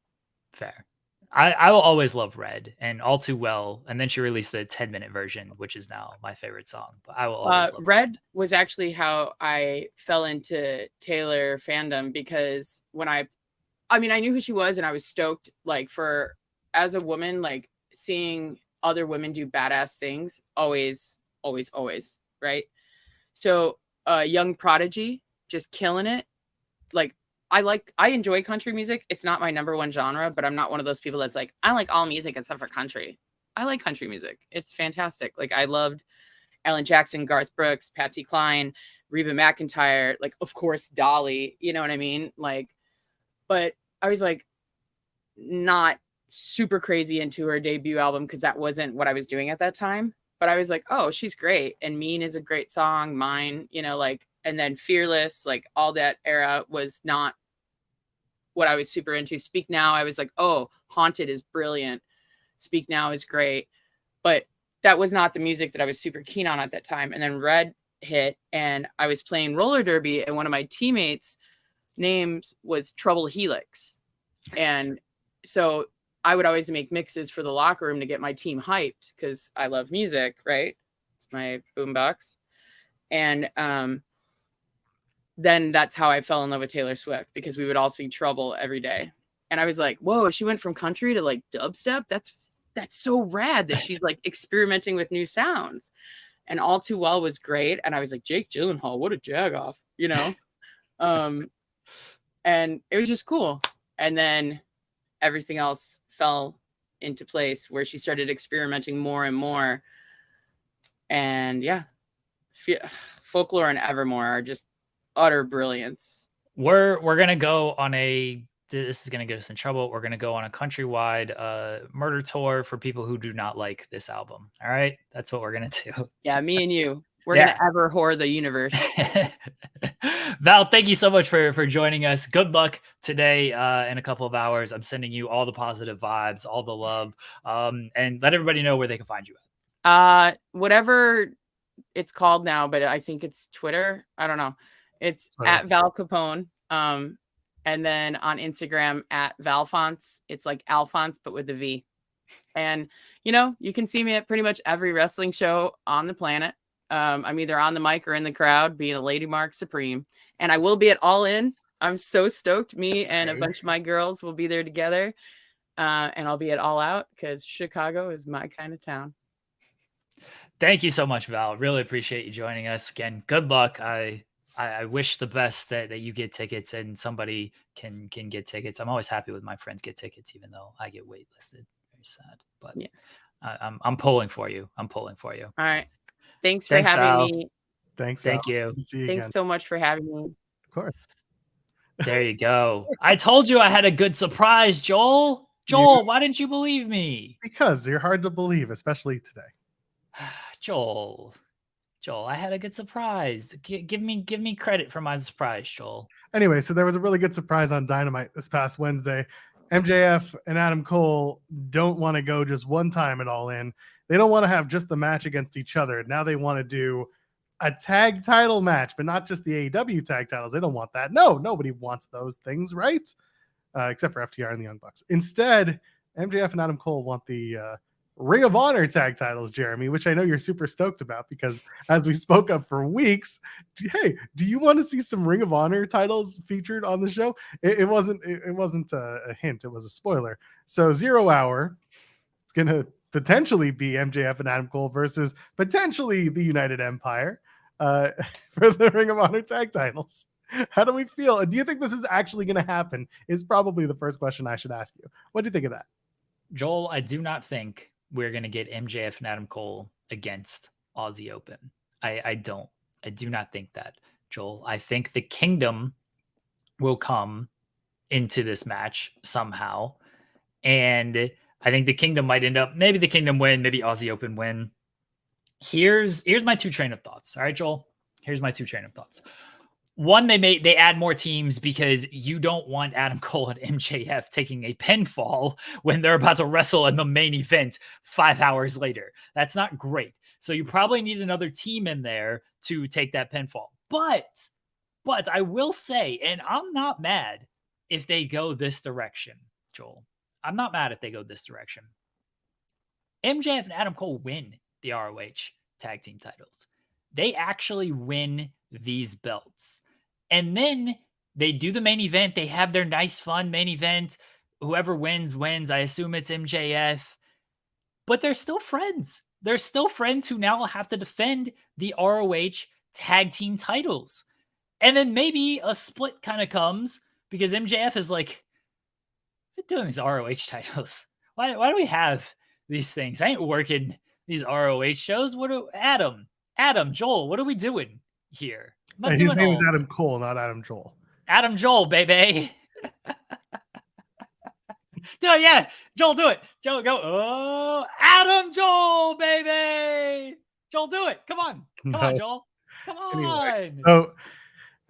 Fair. I will always love Red and All Too Well, and then she released the 10-minute version, which is now my favorite song. But I will always love Red was actually how I fell into Taylor fandom, because when I mean, I knew who she was and I was stoked, like, for as a woman, like seeing other women do badass things, always, right? So Young Prodigy, just killing it. Like, I enjoy country music. It's not my number one genre, but I'm not one of those people that's like, I like all music except for country. I like country music. It's fantastic. Like, I loved Alan Jackson, Garth Brooks, Patsy Cline, Reba McEntire, like, of course, Dolly, you know what I mean? Like, but I was like not super crazy into her debut album because that wasn't what I was doing at that time. But I was like, oh, she's great. And Mean is a great song. Mine, you know, like, and then Fearless, like all that era was not what I was super into. Speak Now, I was like, oh, Haunted is brilliant. Speak Now is great. But that was not the music that I was super keen on at that time. And then Red hit and I was playing roller derby and one of my teammates' names was Trouble Helix. And so I would always make mixes for the locker room to get my team hyped because I love music, right? It's my boombox. And then that's how I fell in love with Taylor Swift, because we would all sing Trouble every day. And I was like, whoa, she went from country to like dubstep. That's so rad that she's like experimenting with new sounds. And All Too Well was great. And I was like, Jake Gyllenhaal, what a jagoff, you know? And it was just cool. And then everything else fell into place where she started experimenting more and more. And yeah, Folklore and Evermore are just utter brilliance. We're gonna go on this is gonna get us in trouble. We're gonna go on a countrywide murder tour for people who do not like this album. All right, that's what we're gonna do. Yeah, me and you. We're gonna ever whore the universe. Val, thank you so much for joining us. Good luck today in a couple of hours. I'm sending you all the positive vibes, all the love, and let everybody know where they can find you at. Whatever it's called now, but I think it's Twitter. I don't know. It's at Val Capone. And then on Instagram at Valfonts. It's like Alphonse, but with a V. And, you know, you can see me at pretty much every wrestling show on the planet. I'm either on the mic or in the crowd being a Lady Mark Supreme. And I will be at All In. I'm so stoked. Me and a bunch of my girls will be there together. And I'll be at All Out because Chicago is my kind of town. Thank you so much, Val. Really appreciate you joining us. Again, good luck. I wish the best that you get tickets and somebody can get tickets. I'm always happy when my friends get tickets, even though I get waitlisted. Very sad, but yeah. I'm pulling for you. I'm pulling for you. All right. Thanks for having Val. me. Thanks. Thank Val. you. See you Thanks again. so much for having me. Of course. There you go. I told you I had a good surprise, Joel. Joel, why didn't you believe me? Because you're hard to believe, especially today. Joel, I had a good surprise. Give me credit for my surprise, Joel. Anyway, so there was a really good surprise on Dynamite this past Wednesday. MJF and Adam Cole don't want to go just one time at All In. They don't want to have just the match against each other. Now they want to do a tag title match, but not just the AEW tag titles. They don't want that. No, nobody wants those things, right? Except for FTR and the Young Bucks. Instead, MJF and Adam Cole want the Ring of Honor tag titles, Jeremy, which I know you're super stoked about because as we spoke of for weeks, hey, do you want to see some Ring of Honor titles featured on the show? It wasn't a hint, it was a spoiler. So 0 Hour, it's gonna potentially be MJF and Adam Cole versus potentially the United Empire for the Ring of Honor tag titles. How do we feel? Do you think this is actually going to happen? Is probably the first question I should ask you. What do you think of that? Joel, I do not think we're going to get MJF and Adam Cole against Aussie Open. I don't. I do not think that, Joel. I think the Kingdom will come into this match somehow. And I think the Kingdom might end up, maybe the Kingdom win, maybe Aussie Open win. Here's my two train of thoughts. All right, Joel. Here's my two train of thoughts. One, they add more teams because you don't want Adam Cole and MJF taking a pinfall when they're about to wrestle in the main event 5 hours later. That's not great. So you probably need another team in there to take that pinfall. But I will say, and I'm not mad if they go this direction, Joel. I'm not mad if they go this direction. MJF and Adam Cole win the ROH tag team titles. They actually win these belts. And then they do the main event. They have their nice, fun main event. Whoever wins, wins. I assume it's MJF. But they're still friends. They're still friends who now will have to defend the ROH tag team titles. And then maybe a split kind of comes because MJF is like, we're doing these ROH titles. Why do we have these things? I ain't working these ROH shows. Adam, Joel, what are we doing here? His name is Adam Cole, not Adam Joel. Adam Joel, baby. Yeah, Joel, do it. Joel, go. Oh, Adam Joel, baby. Joel, do it. Come on, Joel. Come on. Anyway, so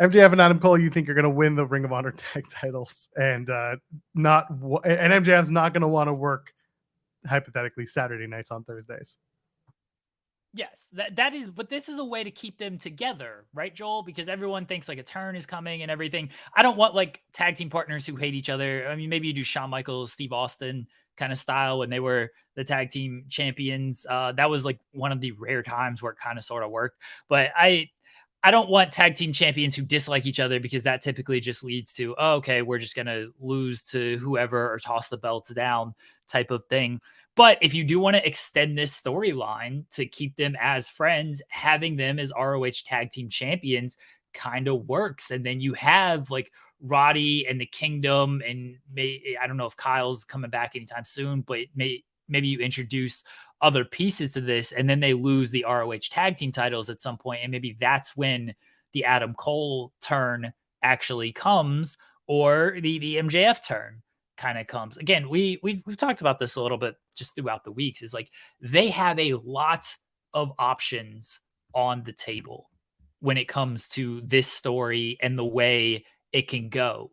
MJF and Adam Cole, you think you're going to win the Ring of Honor tag titles, and MJF's not going to want to work hypothetically Saturday nights on Thursdays. Yes, that is, but this is a way to keep them together, right, Joel? Because everyone thinks like a turn is coming and everything. I don't want like tag team partners who hate each other. I mean, maybe you do Shawn Michaels, Steve Austin kind of style when they were the tag team champions. That was like one of the rare times where it kind of sort of worked. But I don't want tag team champions who dislike each other because that typically just leads to, oh, okay, we're just going to lose to whoever or toss the belts down type of thing. But if you do want to extend this storyline to keep them as friends, having them as ROH tag team champions kind of works. And then you have like Roddy and the Kingdom, and I don't know if Kyle's coming back anytime soon, but maybe you introduce other pieces to this, and then they lose the ROH tag team titles at some point, and maybe that's when the Adam Cole turn actually comes, or the MJF turn kind of comes. Again, we've talked about this a little bit just throughout the weeks, is like they have a lot of options on the table when it comes to this story and the way it can go.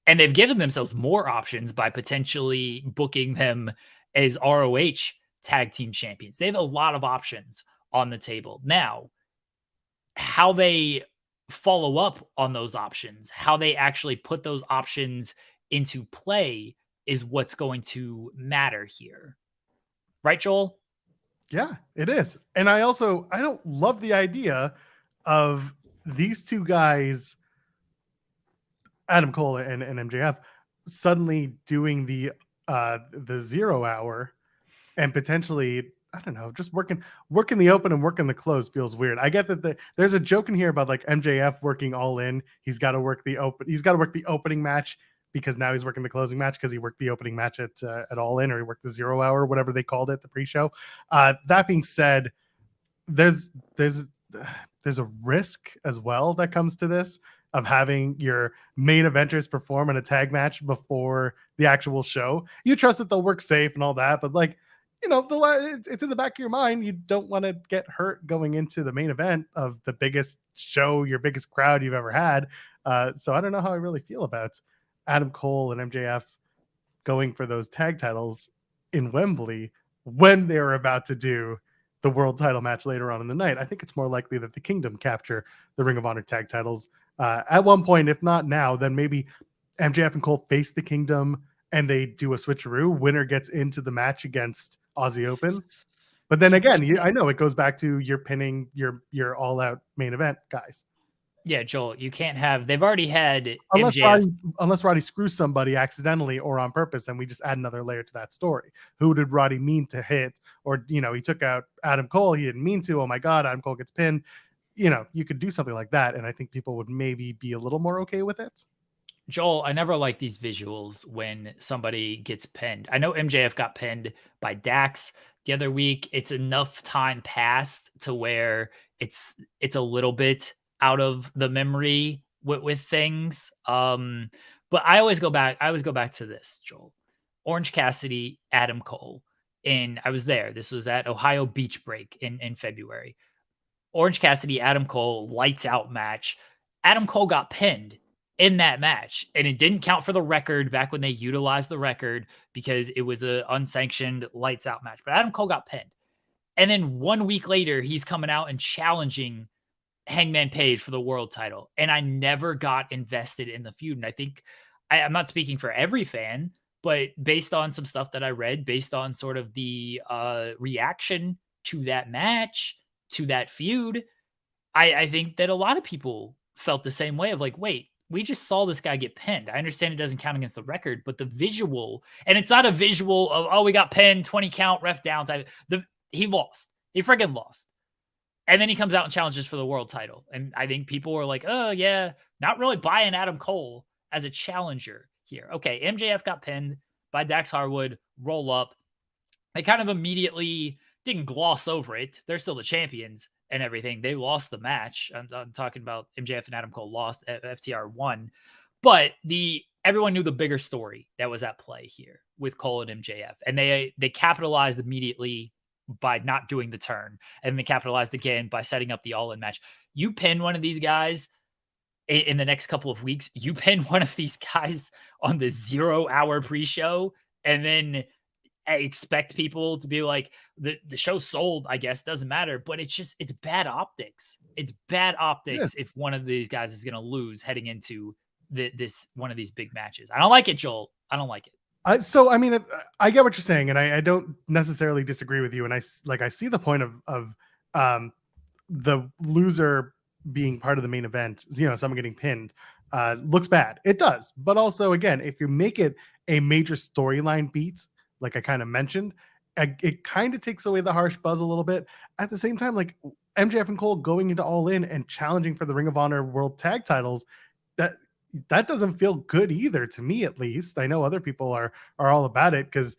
And they've given themselves more options by potentially booking them as ROH tag team champions. They have a lot of options on the table. Now, how they follow up on those options, how they actually put those options into play is what's going to matter here. Right, Joel? Yeah, it is. And I don't love the idea of these two guys, Adam Cole and MJF, suddenly doing the 0 hour and potentially, I don't know, just working the open and working the close feels weird. I get that there's a joke in here about like MJF working all in. He's got to work the opening match because now he's working the closing match because he worked the opening match at All In, or he worked the 0 hour, whatever they called it, the pre-show. That being said, there's a risk as well that comes to this of having your main eventers perform in a tag match before the actual show. You trust that they'll work safe and all that, but like, you know, it's in the back of your mind. You don't want to get hurt going into the main event of the biggest show, your biggest crowd you've ever had. So I don't know how I really feel about Adam Cole and MJF going for those tag titles in Wembley when they're about to do the world title match later on in the night. I think it's more likely that the Kingdom capture the Ring of Honor tag titles at one point. If not now, then maybe MJF and Cole face the Kingdom and they do a switcheroo. Winner gets into the match against Aussie Open. But then again, I know it goes back to you're pinning your all-out main event guys. Yeah, Joel, you can't have. They've already had Unless MJF. Unless Roddy screws somebody accidentally or on purpose, and we just add another layer to that story. Who did Roddy mean to hit? Or, you know, he took out Adam Cole. He didn't mean to. Oh my God, Adam Cole gets pinned. You know, you could do something like that. And I think people would maybe be a little more okay with it. Joel, I never like these visuals when somebody gets pinned. I know MJF got pinned by Dax the other week. It's enough time passed to where it's a little bit out of the memory with things. But I always go back to this, Joel. Orange Cassidy, Adam Cole. And I was there. This was at Ohio Beach Break in February. Orange Cassidy, Adam Cole, lights out match. Adam Cole got pinned in that match, and it didn't count for the record back when they utilized the record because it was an unsanctioned lights out match. But Adam Cole got pinned. And then 1 week later, he's coming out and challenging Hangman Page for the world title. And I never got invested in the feud. And I think I'm not speaking for every fan, but based on some stuff that I read, based on sort of the reaction to that match, to that feud, I think that a lot of people felt the same way of like, wait, we just saw this guy get pinned. I understand it doesn't count against the record, but the visual, and it's not a visual of, oh, we got pinned, 20 count, ref downs. He lost. He friggin' lost. And then he comes out and challenges for the world title. And I think people were like, oh, yeah, not really buying Adam Cole as a challenger here. Okay, MJF got pinned by Dax Harwood, roll up. They kind of immediately didn't gloss over it. They're still the champions and everything. They lost the match. I'm talking about MJF and Adam Cole lost. FTR won. But everyone knew the bigger story that was at play here with Cole and MJF. And they capitalized immediately by not doing the turn. And they capitalized again by setting up the all-in match. You pin one of these guys in the next couple of weeks. You pin one of these guys on the 0 hour pre-show, and then I expect people to be like, the show sold, I guess, doesn't matter. But it's bad optics. It's bad optics if one of these guys is going to lose heading into this one of these big matches. I don't like it, Joel. I don't like it. So, I mean, I get what you're saying, and I don't necessarily disagree with you. And I see the point of the loser being part of the main event, you know, someone getting pinned, looks bad. It does. But also, again, if you make it a major storyline beat, like I kind of mentioned, it kind of takes away the harsh buzz a little bit. At the same time, like MJF and Cole going into All In and challenging for the Ring of Honor World Tag Titles, that doesn't feel good either, to me at least. I know other people are all about it because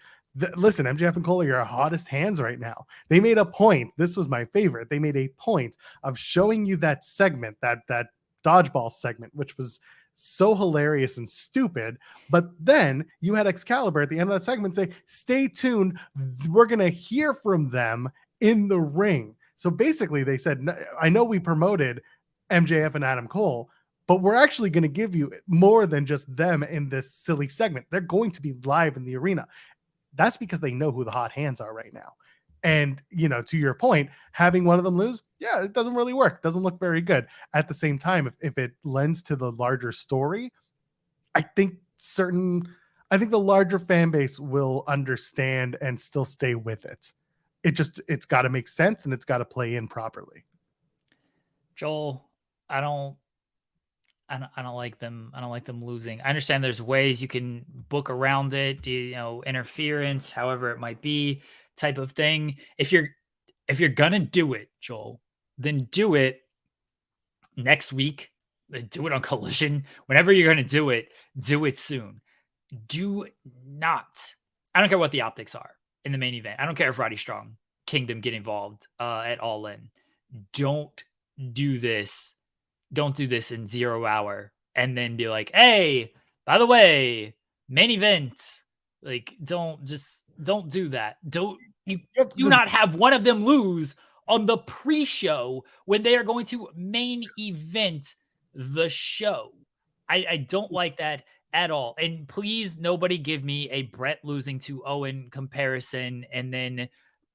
listen, MJF and Cole are your hottest hands right now. They made a point. This was my favorite. They made a point of showing you that segment, that dodgeball segment, which was so hilarious and stupid. But then you had Excalibur at the end of that segment say, stay tuned. We're going to hear from them in the ring. So basically they said, I know we promoted MJF and Adam Cole, but we're actually going to give you more than just them in this silly segment. They're going to be live in the arena. That's because they know who the hot hands are right now. And, you know, to your point, having one of them lose, yeah, it doesn't really work. Doesn't look very good. At the same time, if it lends to the larger story, I think the larger fan base will understand and still stay with it. It's got to make sense and it's got to play in properly. Joel, I don't like them. I don't like them losing. I understand there's ways you can book around it, you know, interference, however it might be, type of thing. If you're gonna do it, Joel, then do it next week. Do it on Collision. Whenever you're gonna do it soon. Do not. I don't care what the optics are in the main event. I don't care if Roddy Strong, Kingdom get involved at All In. Don't do this. Don't do this in 0 hour and then be like, hey, by the way, main event. Like, don't do that. Do not have one of them lose on the pre-show when they are going to main event the show. I don't like that at all. And please, nobody give me a Brett losing to Owen comparison and then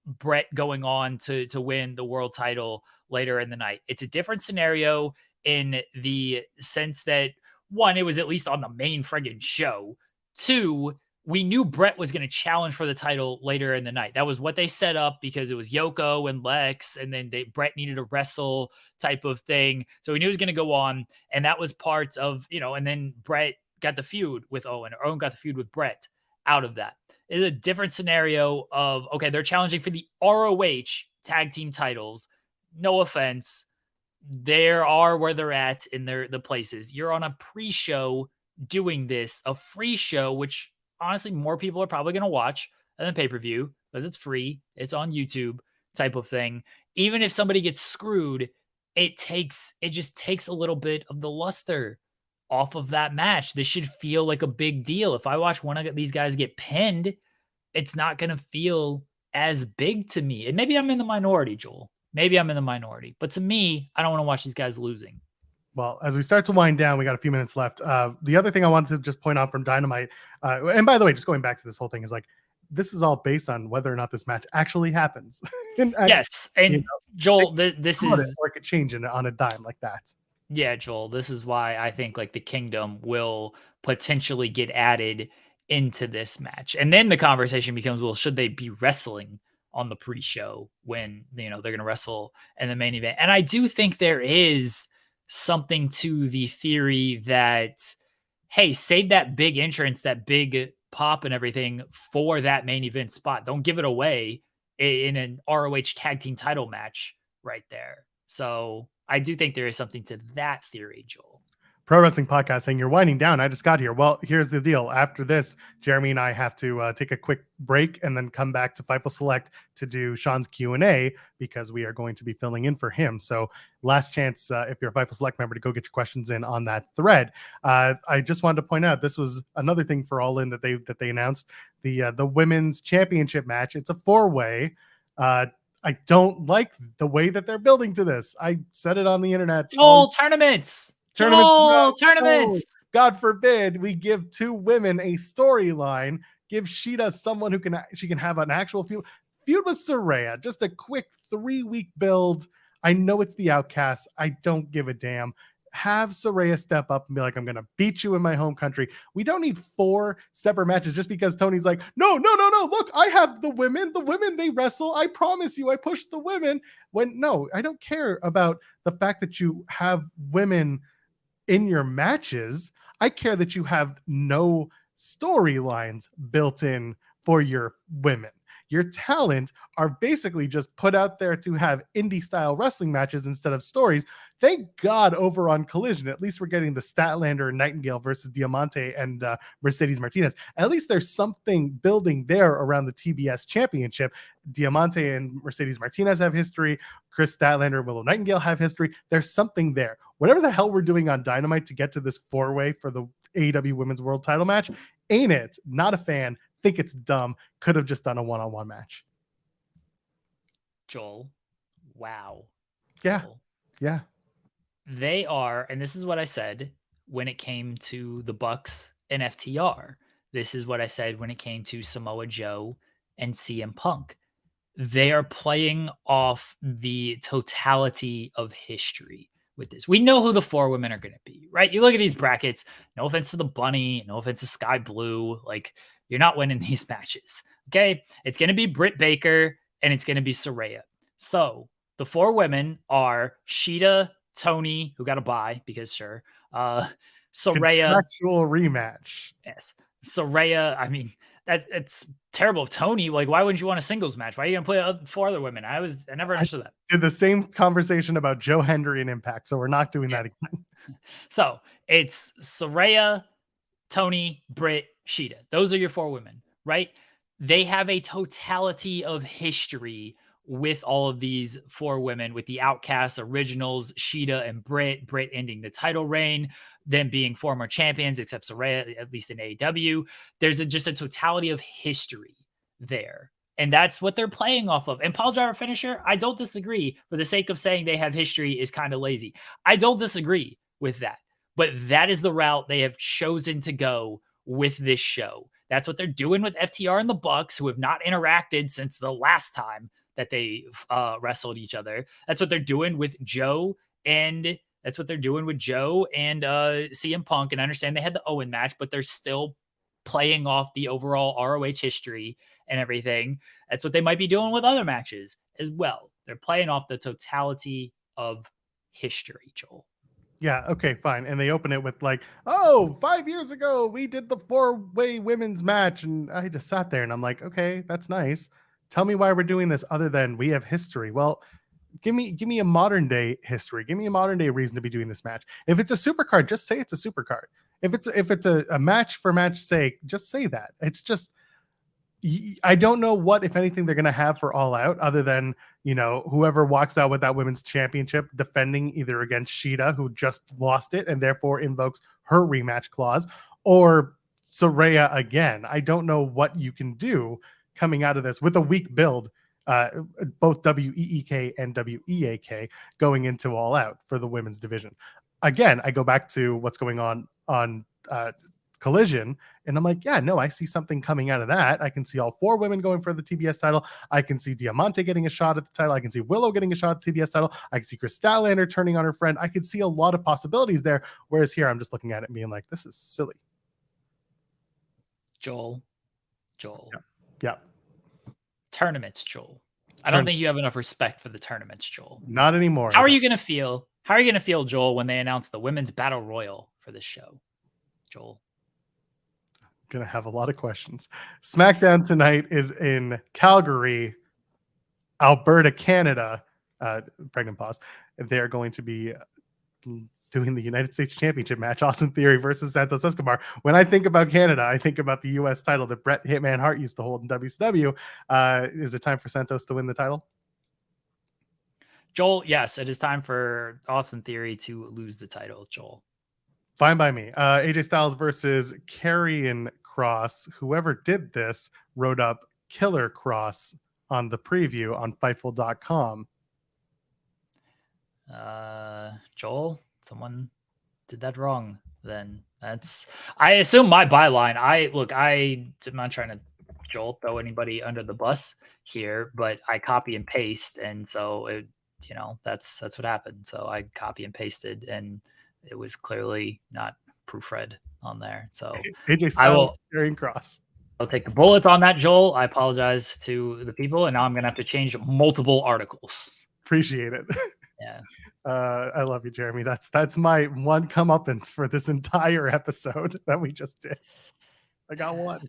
Brett going on to win the world title later in the night. It's a different scenario in the sense that, one, it was at least on the main friggin' show. Two, we knew Brett was going to challenge for the title later in the night. That was what they set up because it was Yoko and Lex, and then Brett needed a wrestle type of thing. So we knew it was going to go on, and that was part of, and then Brett got the feud with Owen, or Owen got the feud with Brett out of that. It's a different scenario of, okay, they're challenging for the ROH tag team titles. No offense. They are where they're at in the places. You're on a pre-show doing this, a free show, which honestly, more people are probably going to watch than the pay-per-view because it's free. It's on YouTube type of thing. Even if somebody gets screwed, it just takes a little bit of the luster off of that match. This should feel like a big deal. If I watch one of these guys get pinned, it's not going to feel as big to me. And maybe I'm in the minority, Joel. Maybe I'm in the minority. But to me, I don't want to watch these guys losing. Well, as we start to wind down, we got a few minutes left. The other thing I wanted to just point out from Dynamite, and by the way, just going back to this whole thing, is like, this is all based on whether or not this match actually happens. Yes, and Joel, this is... Or it could change on a dime like that. Yeah, Joel, this is why I think like the Kingdom will potentially get added into this match. And then the conversation becomes, well, should they be wrestling on the pre-show when, they're going to wrestle in the main event? And I do think there is something to the theory that, hey, save that big entrance, that big pop and everything for that main event spot. Don't give it away in an ROH tag team title match right there. So I do think there is something to that theory, Joel. Pro Wrestling Podcast saying you're winding down. I just got here. Well, here's the deal. After this, Jeremy and I have to take a quick break and then come back to Fightful Select to do Sean's Q&A because we are going to be filling in for him. So last chance, if you're a Fightful Select member, to go get your questions in on that thread. I just wanted to point out this was another thing for All In that they announced, the women's championship match. It's a 4-way. I don't like the way that they're building to this. I said it on the internet. Tournaments. Tournaments. God forbid we give 2 women a storyline. Give Sheeta someone who she can have an actual feud with Saraya. Just a quick 3-week build. I know it's the Outcast. I don't give a damn. Have Saraya step up and be like, I'm going to beat you in my home country. We don't need 4 separate matches just because Tony's like, no. Look, I have the women. The women, they wrestle. I promise you, I push the women. No, I don't care about the fact that you have women in your matches. I care that you have no storylines built in for your women. Your talent are basically just put out there to have indie style wrestling matches instead of stories. Thank God over on Collision, at least we're getting the Statlander and Nightingale versus Diamante and Mercedes Martinez. At least there's something building there around the TBS championship. Diamante and Mercedes Martinez have history. Chris Statlander and Willow Nightingale have history. There's something there. Whatever the hell we're doing on Dynamite to get to this 4-way for the AEW Women's World Title match, ain't it? Not a fan. Think it's dumb. Could have just done a one-on-one match. Joel, wow. Yeah. Joel. Yeah. They are, and this is what I said when it came to the Bucks and FTR. This is what I said when it came to Samoa Joe and CM Punk. They are playing off the totality of history with this. We know who the 4 women are going to be, right? You look at these brackets, no offense to the Bunny, no offense to Sky Blue, like, you're not winning these matches, okay? It's going to be Britt Baker, and it's going to be Saraya. So the 4 women are Sheeta, Tony, who got a bye because sure, Saraya. Contractual rematch. Yes. Saraya, I mean, it's terrible of Tony. Like, why wouldn't you want a singles match? Why are you going to play 4 other women? I never understood that. Did the same conversation about Joe Hendry and Impact, so we're not doing that again. So it's Saraya, Tony, Britt, Sheeta. Those are your 4 women, right? They have a totality of history with all of these 4 women, with the Outcasts, Originals, Sheeta, and Britt ending the title reign, them being former champions, except Saraya, at least in AEW. There's just a totality of history there. And that's what they're playing off of. And Pile Driver Finisher, I don't disagree. For the sake of saying they have history is kind of lazy. I don't disagree with that. But that is the route they have chosen to go with this show. That's what they're doing with FTR and the Bucks, who have not interacted since the last time that they wrestled each other. That's what they're doing with Joe and CM Punk. And I understand they had the Owen match, but they're still playing off the overall ROH history and everything. That's what they might be doing with other matches as well. They're playing off the totality of history, Joel. Yeah, okay, fine. And they open it with like, oh, 5 years ago, we did the 4-way women's match. And I just sat there and I'm like, okay, that's nice. Tell me why we're doing this other than we have history. Well, give me a modern day history. Give me a modern day reason to be doing this match. If it's a super card, just say it's a super card. If it's a match for match sake, just say that. It's just, I don't know what, if anything, they're going to have for All Out other than, whoever walks out with that women's championship defending either against Shida, who just lost it and therefore invokes her rematch clause, or Saraya again. I don't know what you can do coming out of this with a weak build, both WEEK and WEAK going into All Out for the women's division. Again, I go back to what's going on Collision, and I'm like, yeah, no, I see something coming out of that. I can see all 4 women going for the TBS title. I can see Diamante getting a shot at the title. I can see Willow getting a shot at the TBS title. I can see Chris Statlander turning on her friend. I could see a lot of possibilities there. Whereas here, I'm just looking at it and being like, this is silly. Joel. Yeah. Tournaments, Joel. I don't think you have enough respect for the tournaments, Joel. Not anymore. How are you going to feel? How are you going to feel, Joel, when they announce the women's battle royal for this show, Joel? Gonna have a lot of questions. SmackDown tonight is in Calgary, Alberta, Canada. Pregnant pause. They're going to be doing the United States Championship match, Austin Theory versus Santos Escobar. When I think about Canada, I think about the U.S. title that Bret Hitman Hart used to hold in WCW. Is it time for Santos to win the title? Joel, yes, it is time for Austin Theory to lose the title, Joel. Fine by me. AJ Styles versus Karrion Kross. Whoever did this wrote up Killer Kross on the preview on Fightful.com. Joel, someone did that wrong. Then I assume my byline. I'm not trying to, Joel, throw anybody under the bus here, but I copy and paste, and so it, that's what happened. So I copy and pasted, and it was clearly not proofread on there. So AJ Styles, Karrion Kross. I'll take the bullet on that, Joel. I apologize to the people, and now I'm going to have to change multiple articles. Appreciate it. Yeah. I love you, Jeremy. That's my one comeuppance for this entire episode that we just did. I got one.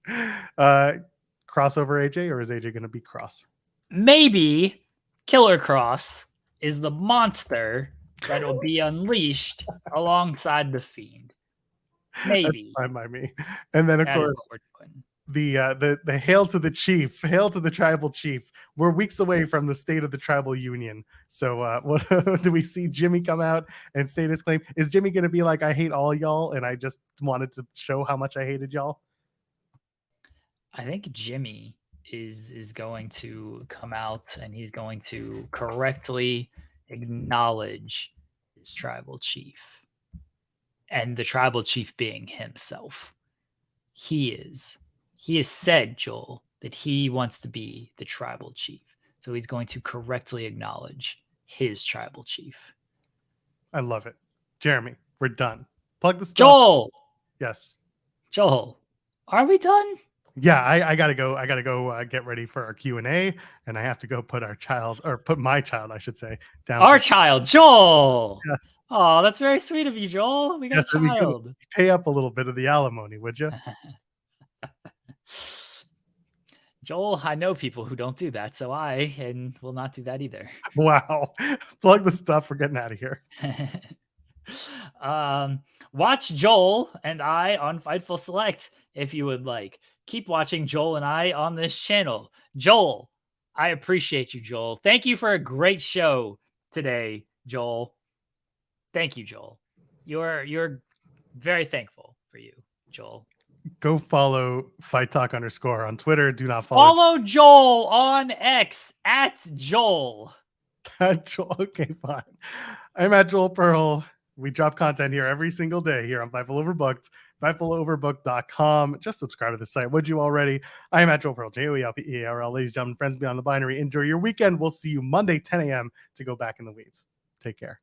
Crossover AJ, or is AJ going to be Kross? Maybe Killer Kross is the monster that will be unleashed alongside the Fiend. Maybe. That's fine by me. And then, of course, the hail to the chief, hail to the tribal chief. We're weeks away from the state of the tribal union. So what do we see Jimmy come out and state his claim? Is Jimmy going to be like, I hate all y'all, and I just wanted to show how much I hated y'all? I think Jimmy is going to come out and he's going to correctly acknowledge his tribal chief, and the tribal chief being himself. He has said, Joel, that he wants to be the tribal chief. So he's going to correctly acknowledge his tribal chief. I love it. Jeremy, we're done. Plug the stuff. Joel. Yes. Joel, are we done? Yeah, I gotta go. I gotta go get ready for our Q&A, and I have to go put my child, I should say, down. Our child, Joel. Yes. Oh, that's very sweet of you, Joel. We got a child. Pay up a little bit of the alimony, would you? Joel, I know people who don't do that, so I will not do that either. Wow. Plug the stuff. We're getting out of here. Watch Joel and I on Fightful Select if you would like. Keep watching Joel and I on this channel. Joel, I appreciate you, Joel. Thank you for a great show today, Joel. Thank you, Joel. You're very thankful for you, Joel. Go follow Fight Talk _ on Twitter. Do not follow Joel on X at Joel. Joel. Okay, fine. I'm at Joel Pearl. We drop content here every single day here on Fightful Overbooked. FightfulOverbooked.com. Just subscribe to the site. Would you already? I am at Joel Pearl, JOELPEARL. Ladies and gentlemen, friends beyond the binary, enjoy your weekend. We'll see you Monday, 10 a.m. to go back in the weeds. Take care.